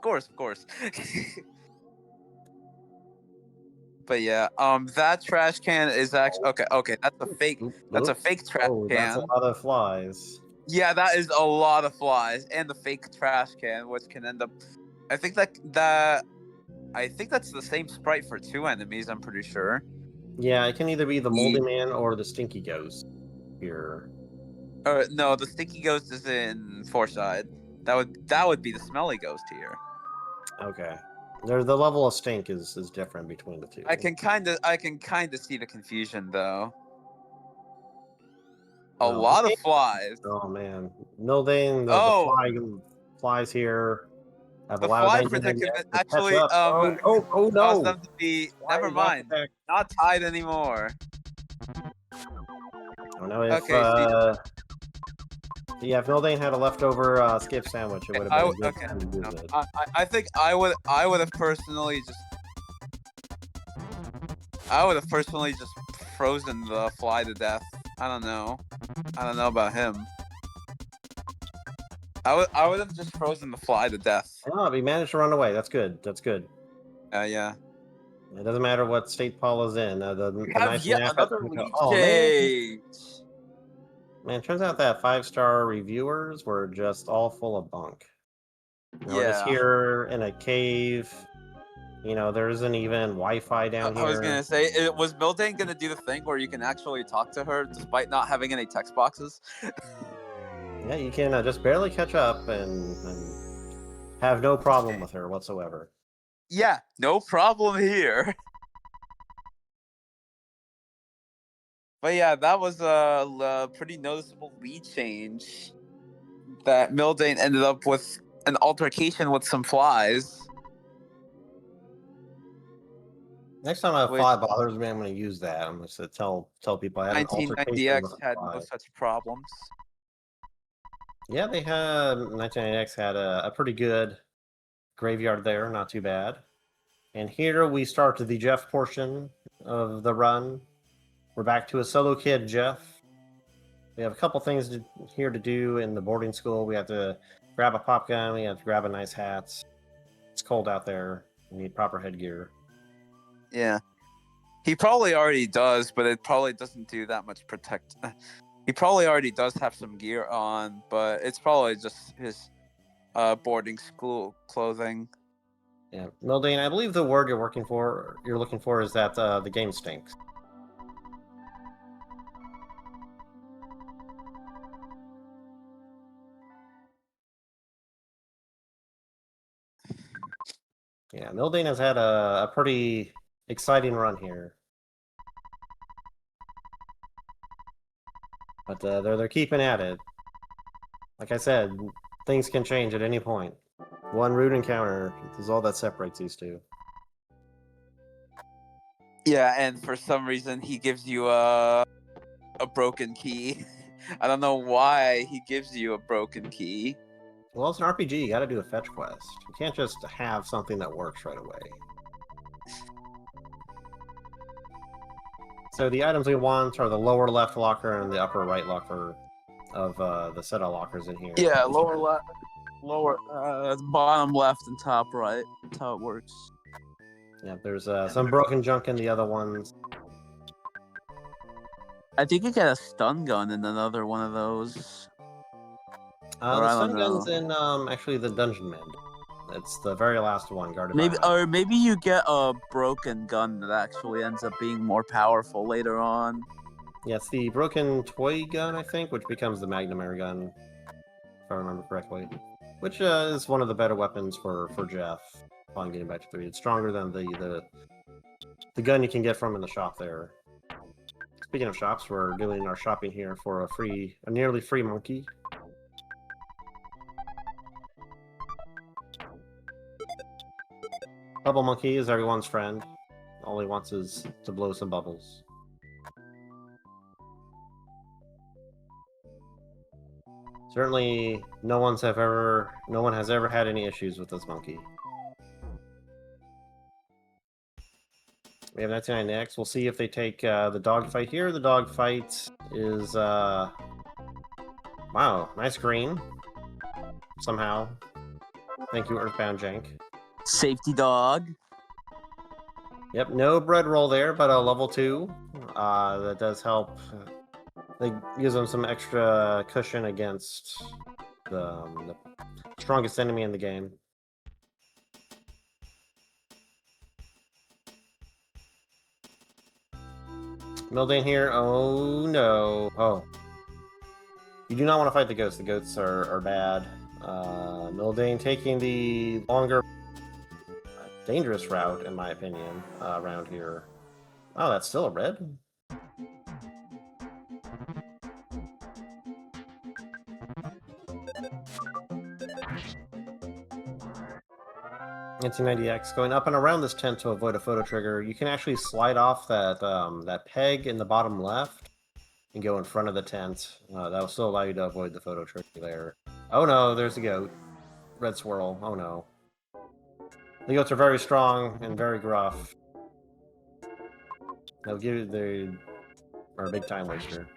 But yeah, that trash can is actually okay. That's a fake. That's a fake trash can. That's a lot of flies. Yeah, that is a lot of flies, and the fake trash can, which can end up. I think that's the same sprite for 2 enemies. I'm pretty sure. Yeah, it can either be the Moldy Man or the Stinky Ghost here. No, the Stinky Ghost is in Forsyth. That would be the Smelly Ghost here. Okay. The level of stink is different between the two. I can kind of see the confusion though. A lot of flies. Oh man, Mildain, the flies here have The allowed fly them predicament to actually catch up. Oh no! caused them to be never mind, attack. not tied anymore. I don't know if if Mildain had a leftover skip sandwich, it would have been a good time to use it. I think I would have personally just frozen the fly to death. I don't know about him. I would have just frozen the fly to death. Oh, he managed to run away. That's good. Yeah. It doesn't matter what state Paul is in. The nice yet nap another at the lead hotel. change. Man, turns out that 5-star reviewers were just all full of bunk. We're just here in a cave. There isn't even Wi-Fi down here. I was gonna say, was Mildain gonna do the thing where you can actually talk to her despite not having any text boxes? Yeah, you can just barely catch up and have no problem with her whatsoever. Yeah, no problem here. But yeah, that was a pretty noticeable lead change. that Mildain ended up with an altercation with some flies. Next time a Which- fly bothers me, I'm going to use that. I'm going to tell people I had an altercation with 1990X a had fly. no such problems. Yeah, they had 1990X had a pretty good graveyard there, not too bad. And here we start the Jeff portion of the run. We're back to a solo kid, Jeff. We have a couple things here to do in the boarding school. We have to grab a pop gun. We have to grab a nice hat. It's cold out there. We need proper headgear. Yeah. He probably already does, but it probably doesn't do that much protect. He probably already does have some gear on, but it's probably just his boarding school clothing. Yeah, Mildain, I believe the word you're looking for is that the game stinks. Yeah, Mildain has had a pretty exciting run here. But they're keeping at it. Like I said, things can change at any point. One root encounter is all that separates these two. Yeah, and for some reason he gives you a broken key. I don't know why he gives you a broken key. Well, it's an RPG. You got to do a fetch quest. You can't just have something that works right away. So the items we want are the lower left locker and the upper right locker of the set of lockers in here. Yeah, lower left, bottom left, and top right. That's how it works. Yeah, there's some broken junk in the other ones. I think you get a stun gun in another one of those. Or The I stun don't gun's know. in actually the dungeon man. It's the very last one, guarded Maybe, by or maybe you get a broken gun that actually ends up being more powerful later on. Yeah, it's the broken toy gun, I think, which becomes the Magnum air gun, if I remember correctly. Which is one of the better weapons for Jeff upon getting back to 3. It's stronger than the gun you can get from in the shop there. Speaking of shops, we're doing our shopping here for a nearly free monkey. Bubble Monkey is everyone's friend. All he wants is to blow some bubbles. Certainly, no one has ever had any issues with this monkey. We have 99X. We'll see if they take the dogfight here. The dogfight is wow, nice green. Somehow. Thank you, Earthbound Jank. Safety dog. Yep, no bread roll there, but a level 2. That does help. It gives them some extra cushion against the strongest enemy in the game. Mildain here. Oh no. Oh. You do not want to fight the goats. The goats are bad. Mildain taking the longer, dangerous route, in my opinion, around here. Oh, that's still a red? 1990X going up and around this tent to avoid a photo trigger. You can actually slide off that peg in the bottom left and go in front of the tent. That will still allow you to avoid the photo trigger there. Oh no, there's a goat. Red swirl. Oh no. The goats are very strong and very gruff. They'll give you they are a big time waster.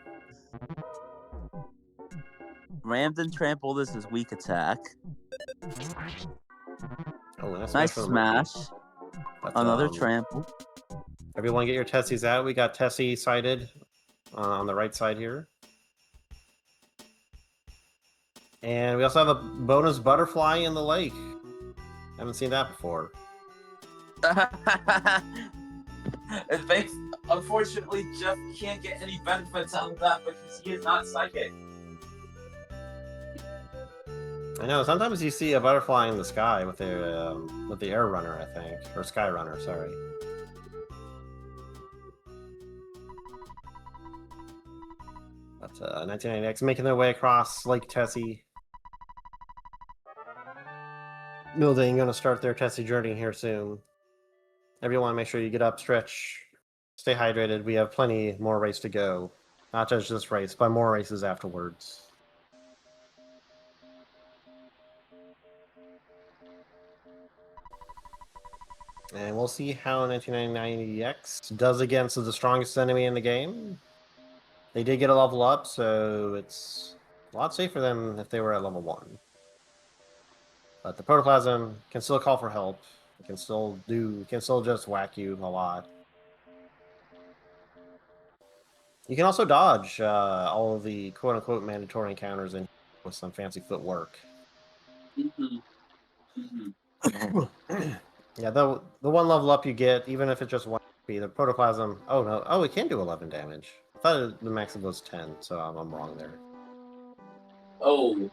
Rammed and trampled is his weak attack. Oh, nice Nice for the smash. monkey. But, Another trample. Everyone get your Tessies out. We got Tessie sighted on the right side here. And we also have a bonus butterfly in the lake. Haven't seen that before. It thanks. Unfortunately, Jeff can't get any benefits out of that because he is not psychic. I know. Sometimes you see a butterfly in the sky with the air runner, I think, or sky runner. Sorry. But 1990X making their way across Lake Tessie. Mildain going to start their testy journey here soon. Everyone, make sure you get up, stretch, stay hydrated. We have plenty more race to go. Not just this race, but more races afterwards. And we'll see how 1990X does against the strongest enemy in the game. They did get a level up, so it's a lot safer than if they were at level 1. But the protoplasm can still call for help. It can still just whack you a lot. You can also dodge all of the quote-unquote mandatory encounters in with some fancy footwork. Yeah, the one level up you get, even if it's just 1 HP, the protoplasm... Oh, no. Oh, it can do 11 damage. I thought the maximum was 10, so I'm wrong there. Oh.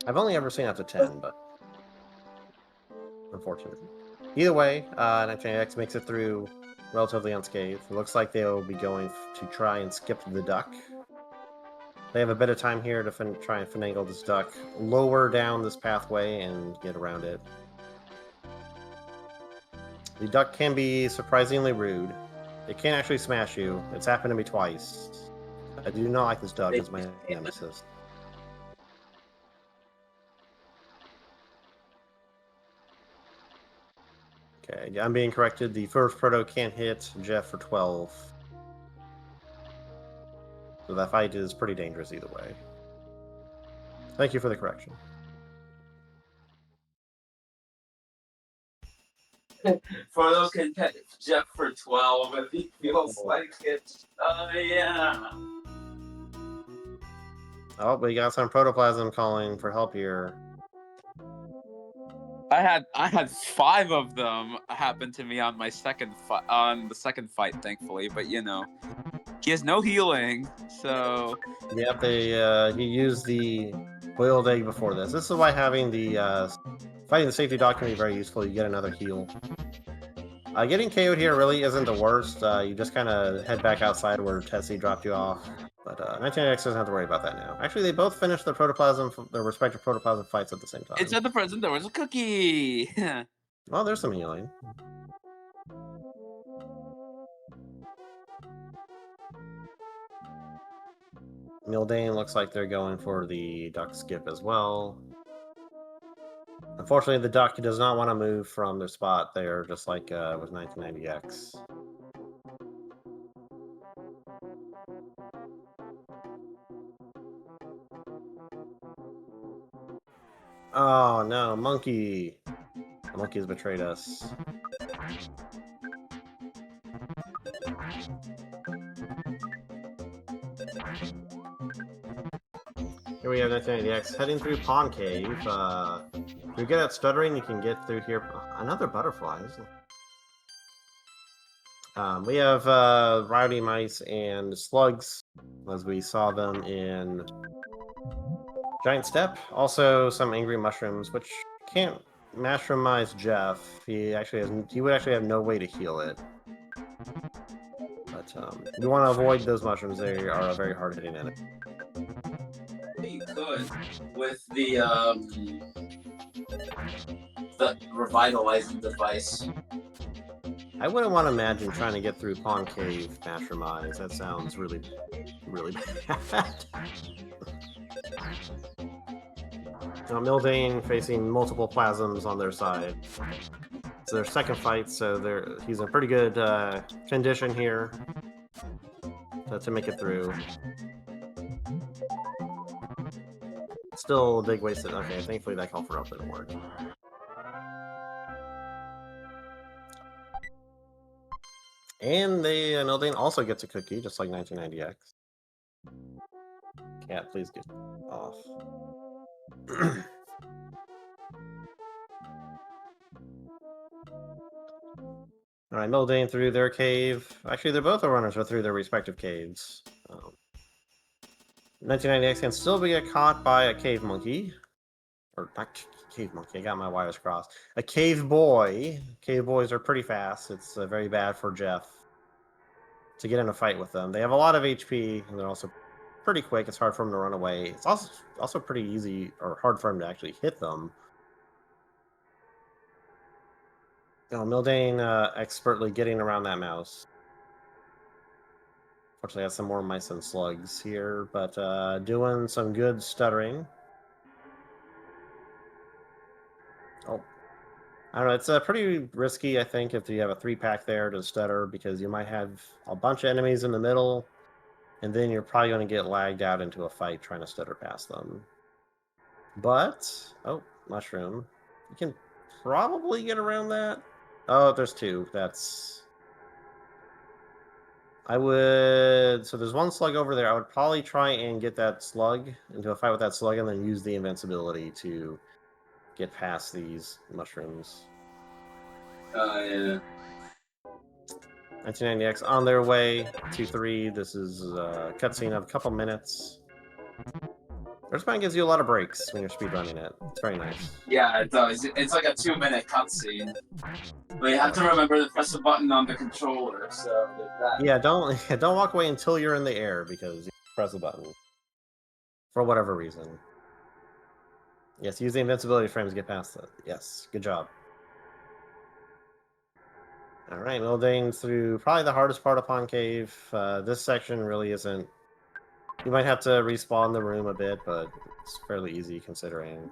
I've only ever seen up to 10, but... Unfortunately. Either way, 1990X makes it through relatively unscathed. It looks like they'll be going to try and skip the duck. They have a bit of time here to try and finagle this duck lower down this pathway and get around it. The duck can be surprisingly rude. It can actually smash you. It's happened to me twice. I do not like this duck as my nemesis. Okay, I'm being corrected. The first proto can't hit Jeff for 12. So that fight is pretty dangerous either way. Thank you for the correction. For those can hit Jeff for 12 if he feels like it. Yeah. Oh, we got some protoplasm calling for help here. I had 5 of them happen to me on my second fight, thankfully. But you know, he has no healing, so Yep, he used the boiled egg before this. This is why having the fighting the safety dog can be very useful. You get another heal. Getting KO'd here really isn't the worst. You just kind of head back outside where Tessie dropped you off. But 1990X doesn't have to worry about that now. Actually, they both finished their respective protoplasm fights at the same time. it said the present there was a cookie. Well, there's some healing. Mildain looks like they're going for the duck skip as well. Unfortunately, the duck does not want to move from their spot there, just like with 1990X. Oh no, monkey! The monkey has betrayed us. Here we have 1990X heading through Pawn Cave. If you're good at stuttering, you can get through here. Another butterfly. We have rowdy mice and slugs, as we saw them in Giant Step. Also, some angry mushrooms, which can't mushroomize Jeff. He would actually have no way to heal it. But we want to avoid those mushrooms. They are a very hard hitting enemy. You could with the revitalizing device. I wouldn't want to imagine trying to get through Pawn Cave Masterminds. That sounds really, really bad. Mildain facing multiple plasms on their side. It's their second fight, so he's in pretty good condition here to make it through. Still a big waste of... Okay, thankfully that call for help didn't work. And Mildain also gets a cookie, just like 1990X. Cat, please get off. Alright, Mildain through their cave. Actually, they're both the runners are through their respective caves. 1990X can still get caught by a cave monkey. Or not cave monkey, I got my wires crossed. A cave boy. Cave boys are pretty fast. It's very bad for Jeff to get in a fight with them. They have a lot of HP, and they're also pretty quick. It's hard for him to run away. It's also pretty easy or hard for him to actually hit them. Mildain expertly getting around that mouse. Fortunately, I have some more mice and slugs here, but doing some good stuttering. Oh, I don't know. It's pretty risky, I think, if you have a 3-pack there to stutter, because you might have a bunch of enemies in the middle, and then you're probably going to get lagged out into a fight trying to stutter past them. But, oh, mushroom. You can probably get around that. Oh, there's 2. I would... So there's 1 slug over there. I would probably try and get that slug into a fight with that slug and then use the invincibility to get past these mushrooms. Yeah. 1990X on their way to 3. This is a cutscene of a couple minutes. Earthbound gives you a lot of breaks when you're speedrunning it. It's very nice. Yeah, it does. It's like a 2-minute cutscene. But you have to remember to press a button on the controller, so there's that. Yeah, don't walk away until you're in the air, because you press the button. For whatever reason. Yes, use the invincibility frames to get past it. Yes, good job. Alright, Mildain through probably the hardest part of Pond Cave. This section really isn't... You might have to respawn the room a bit, but it's fairly easy considering.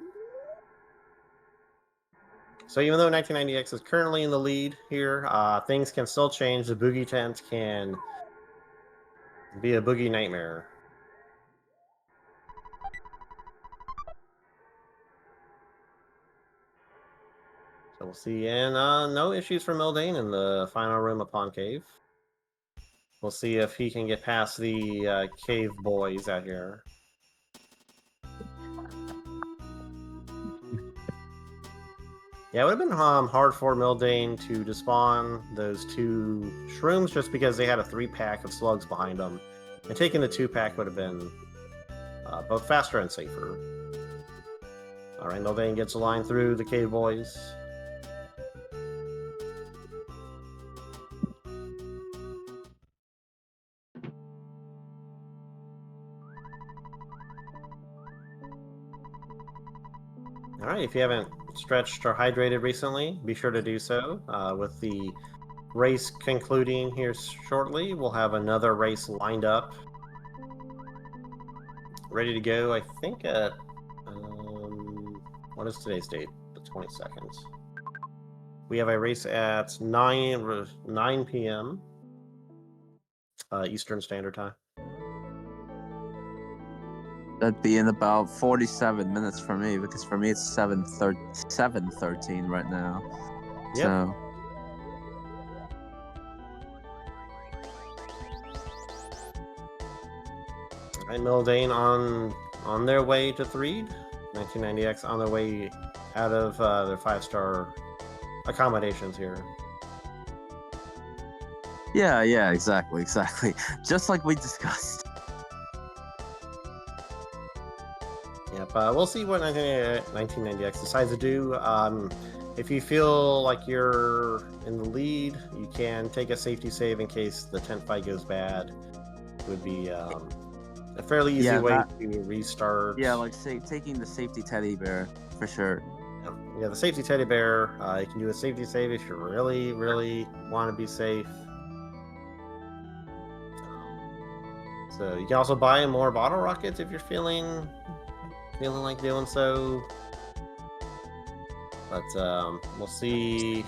So even though 1990X is currently in the lead here, things can still change. The Boogey tent can be a Boogey nightmare. So we'll see. And no issues for Mildain in the final room of Pond Cave. We'll see if he can get past the cave boys out here. Yeah, it would have been hard for Mildain to despawn those 2 shrooms just because they had a 3-pack of slugs behind them. And taking the 2-pack would have been both faster and safer. Alright, Mildain gets a line through the cave boys. Alright, if you haven't stretched or hydrated recently, be sure to do so. With the race concluding here shortly, we'll have another race lined up. Ready to go, I think at... what is today's date? The 22nd. We have a race at 9 p.m. Eastern Standard Time. That'd be in about 47 minutes for me, because for me it's 7:13 right now. Yep. So Alright, Mildain on their way to Threed. 1990X on their way out of their 5-star accommodations here. yeah, exactly. Just like we discussed. Yep, we'll see what 1990X decides to do. If you feel like you're in the lead, you can take a safety save in case the tent fight goes bad. It would be a fairly easy way to restart. Yeah, like taking the safety teddy bear for sure. Yeah, the safety teddy bear. You can do a safety save if you really, really want to be safe. So you can also buy more bottle rockets if you're feeling like doing so. But we'll see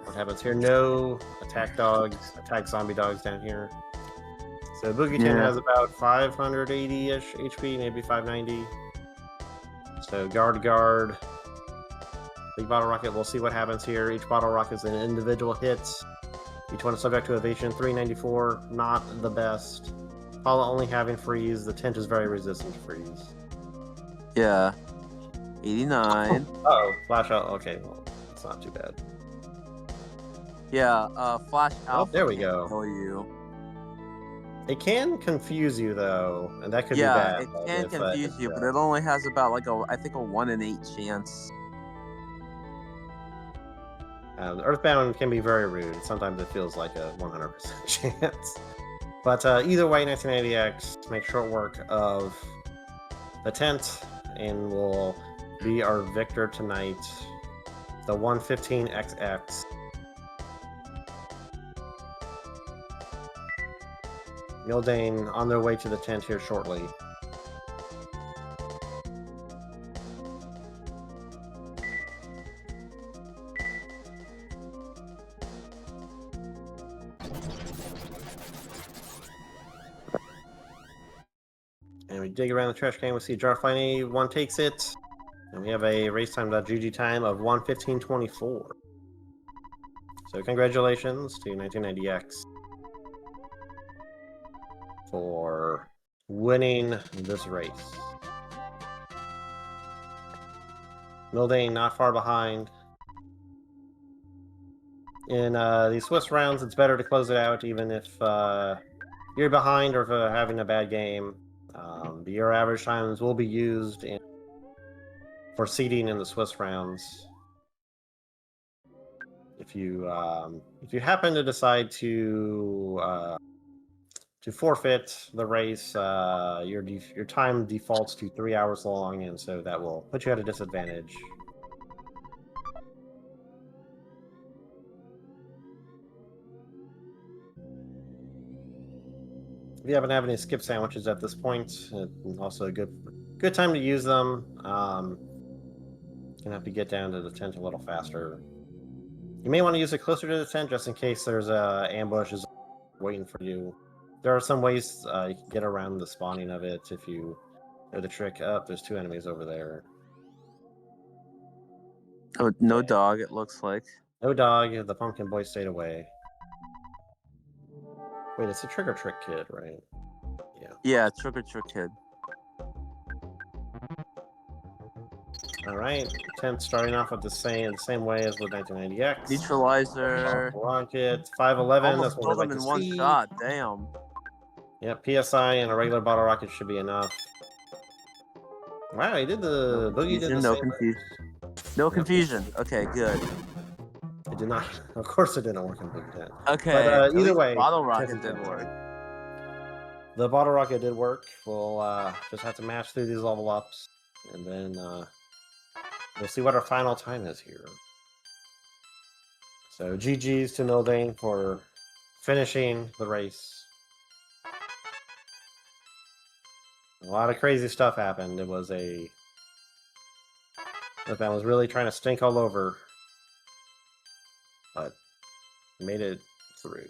what happens here. No attack zombie dogs down here. So Boogey 10 has about 580-ish HP, maybe 590. So guard. Big bottle rocket, we'll see what happens here. Each bottle rocket is an individual hit. Each one is subject to evasion. 394, not the best. Paula only having freeze. The tent is very resistant to freeze. Yeah. 89. Oh, flash out. Okay, well, it's not too bad. Yeah, flash alpha. There we can't go. Kill you. It can confuse you though, and that could be Yeah, bad. it can confuse you, but it only has about like I think a 1 in 8 chance. Earthbound can be very rude. Sometimes it feels like a 100% chance. But either way, 1990X make short work of the tent, and will be our victor tonight. The 115XX. Mildain on their way to the tent here shortly. And we dig around the trash can, we see jar finding, one takes it. And we have a race time.gg time of 1:15:24. So congratulations to 1990X for winning this race. Mildain not far behind. In these Swiss rounds, it's better to close it out even if you're behind or if having a bad game. Your average times will be used for seeding in the Swiss rounds. If you happen to decide to forfeit the race, your time defaults to 3 hours long, and so that will put you at a disadvantage. If you haven't had any skip sandwiches at this point, it's also a good time to use them. Gonna have to get down to the tent a little faster. You may want to use it closer to the tent just in case there's ambushes waiting for you. There are some ways you can get around the spawning of it if you know the trick. Up, there's 2 enemies over there. Oh, no dog, it looks like. No dog. The pumpkin boy stayed away. Wait, it's a trick or trick kid, right? Yeah. Yeah, trick or trick kid. All right. Tent starting off with the same way as with 1990X. Neutralizer. Rocket 511. Almost That's what killed we him like in to one see. shot. Damn. Yep, PSI and a regular bottle rocket should be enough. Wow, he did the Boogie did the No same. confusion. No confusion. Okay, good. It did not. Of course, it didn't work in Boogie 10. Okay. But at either least way, bottle rocket Tent's did in. work. The bottle rocket did work. We'll just have to match through these level ups, and then we'll see what our final time is here. So GG's to Mildain for finishing the race. A lot of crazy stuff happened. It was that was really trying to stink all over, but made it through.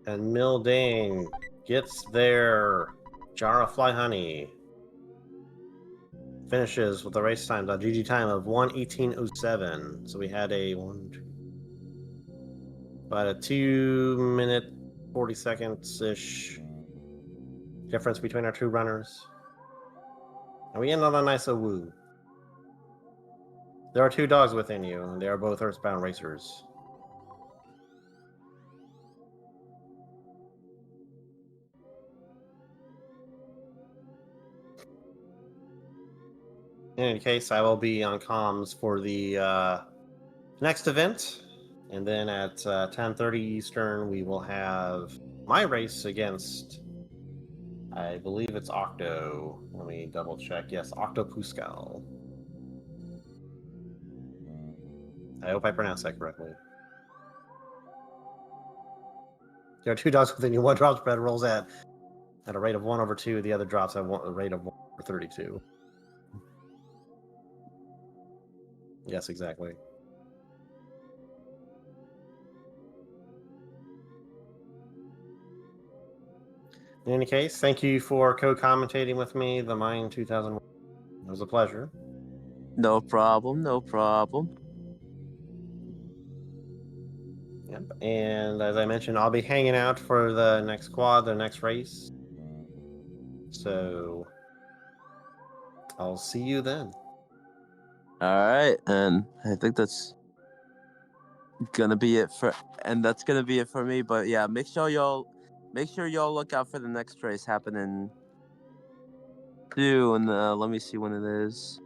And Mildain gets their jar of fly honey. Finishes with a race time, GG time of 1:18:07. So we had about a 2-minute 40 seconds ish difference between our two runners. And we end on a nice woo. There are 2 dogs within you, and they are both Earthbound racers. In any case, I will be on comms for the next event, and then at 10:30 Eastern, we will have my race against, I believe it's Octo. Let me double check. Yes, Octo Puscal. I hope I pronounced that correctly. There are 2 dogs within you. One drop spread rolls at a rate of 1/2. The other drops at a rate of 1/32. Yes, exactly. In any case, thank you for co-commentating with me, the Mine 2001. It was a pleasure. No problem. No problem. Yep. And as I mentioned, I'll be hanging out for the next quad, the next race. So I'll see you then. All right, and I think that's gonna be it for me. But yeah, make sure make sure y'all look out for the next race happening soon. Let me see when it is.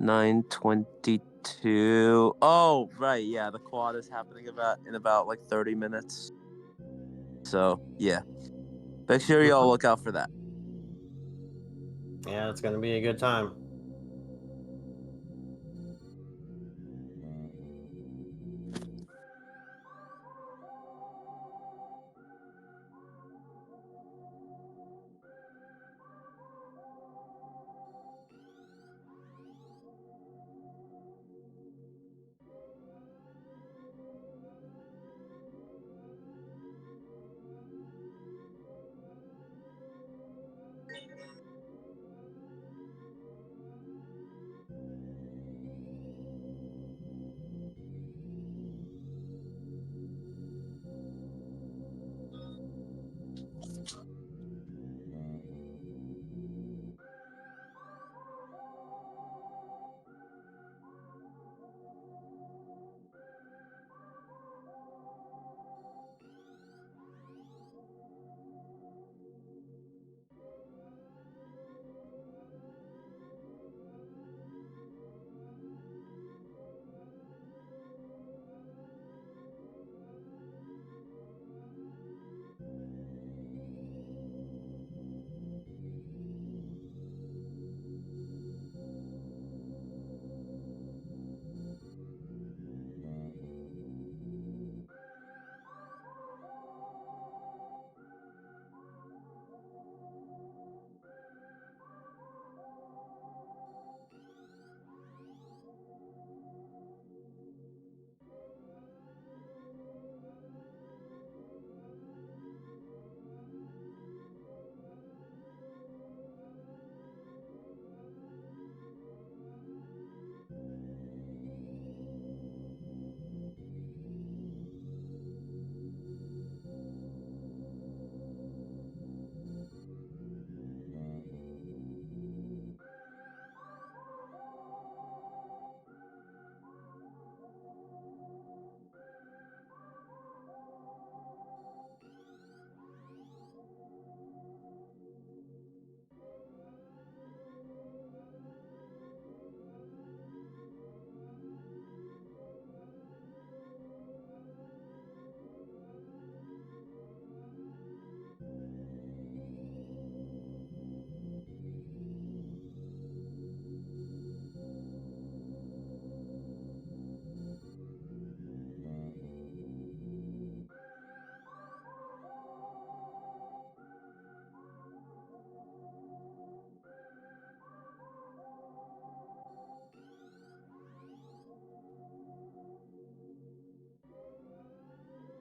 9:22. Oh, right, yeah, the quad is happening in about like 30 minutes. So yeah, make sure y'all look out for that. Yeah, it's going to be a good time.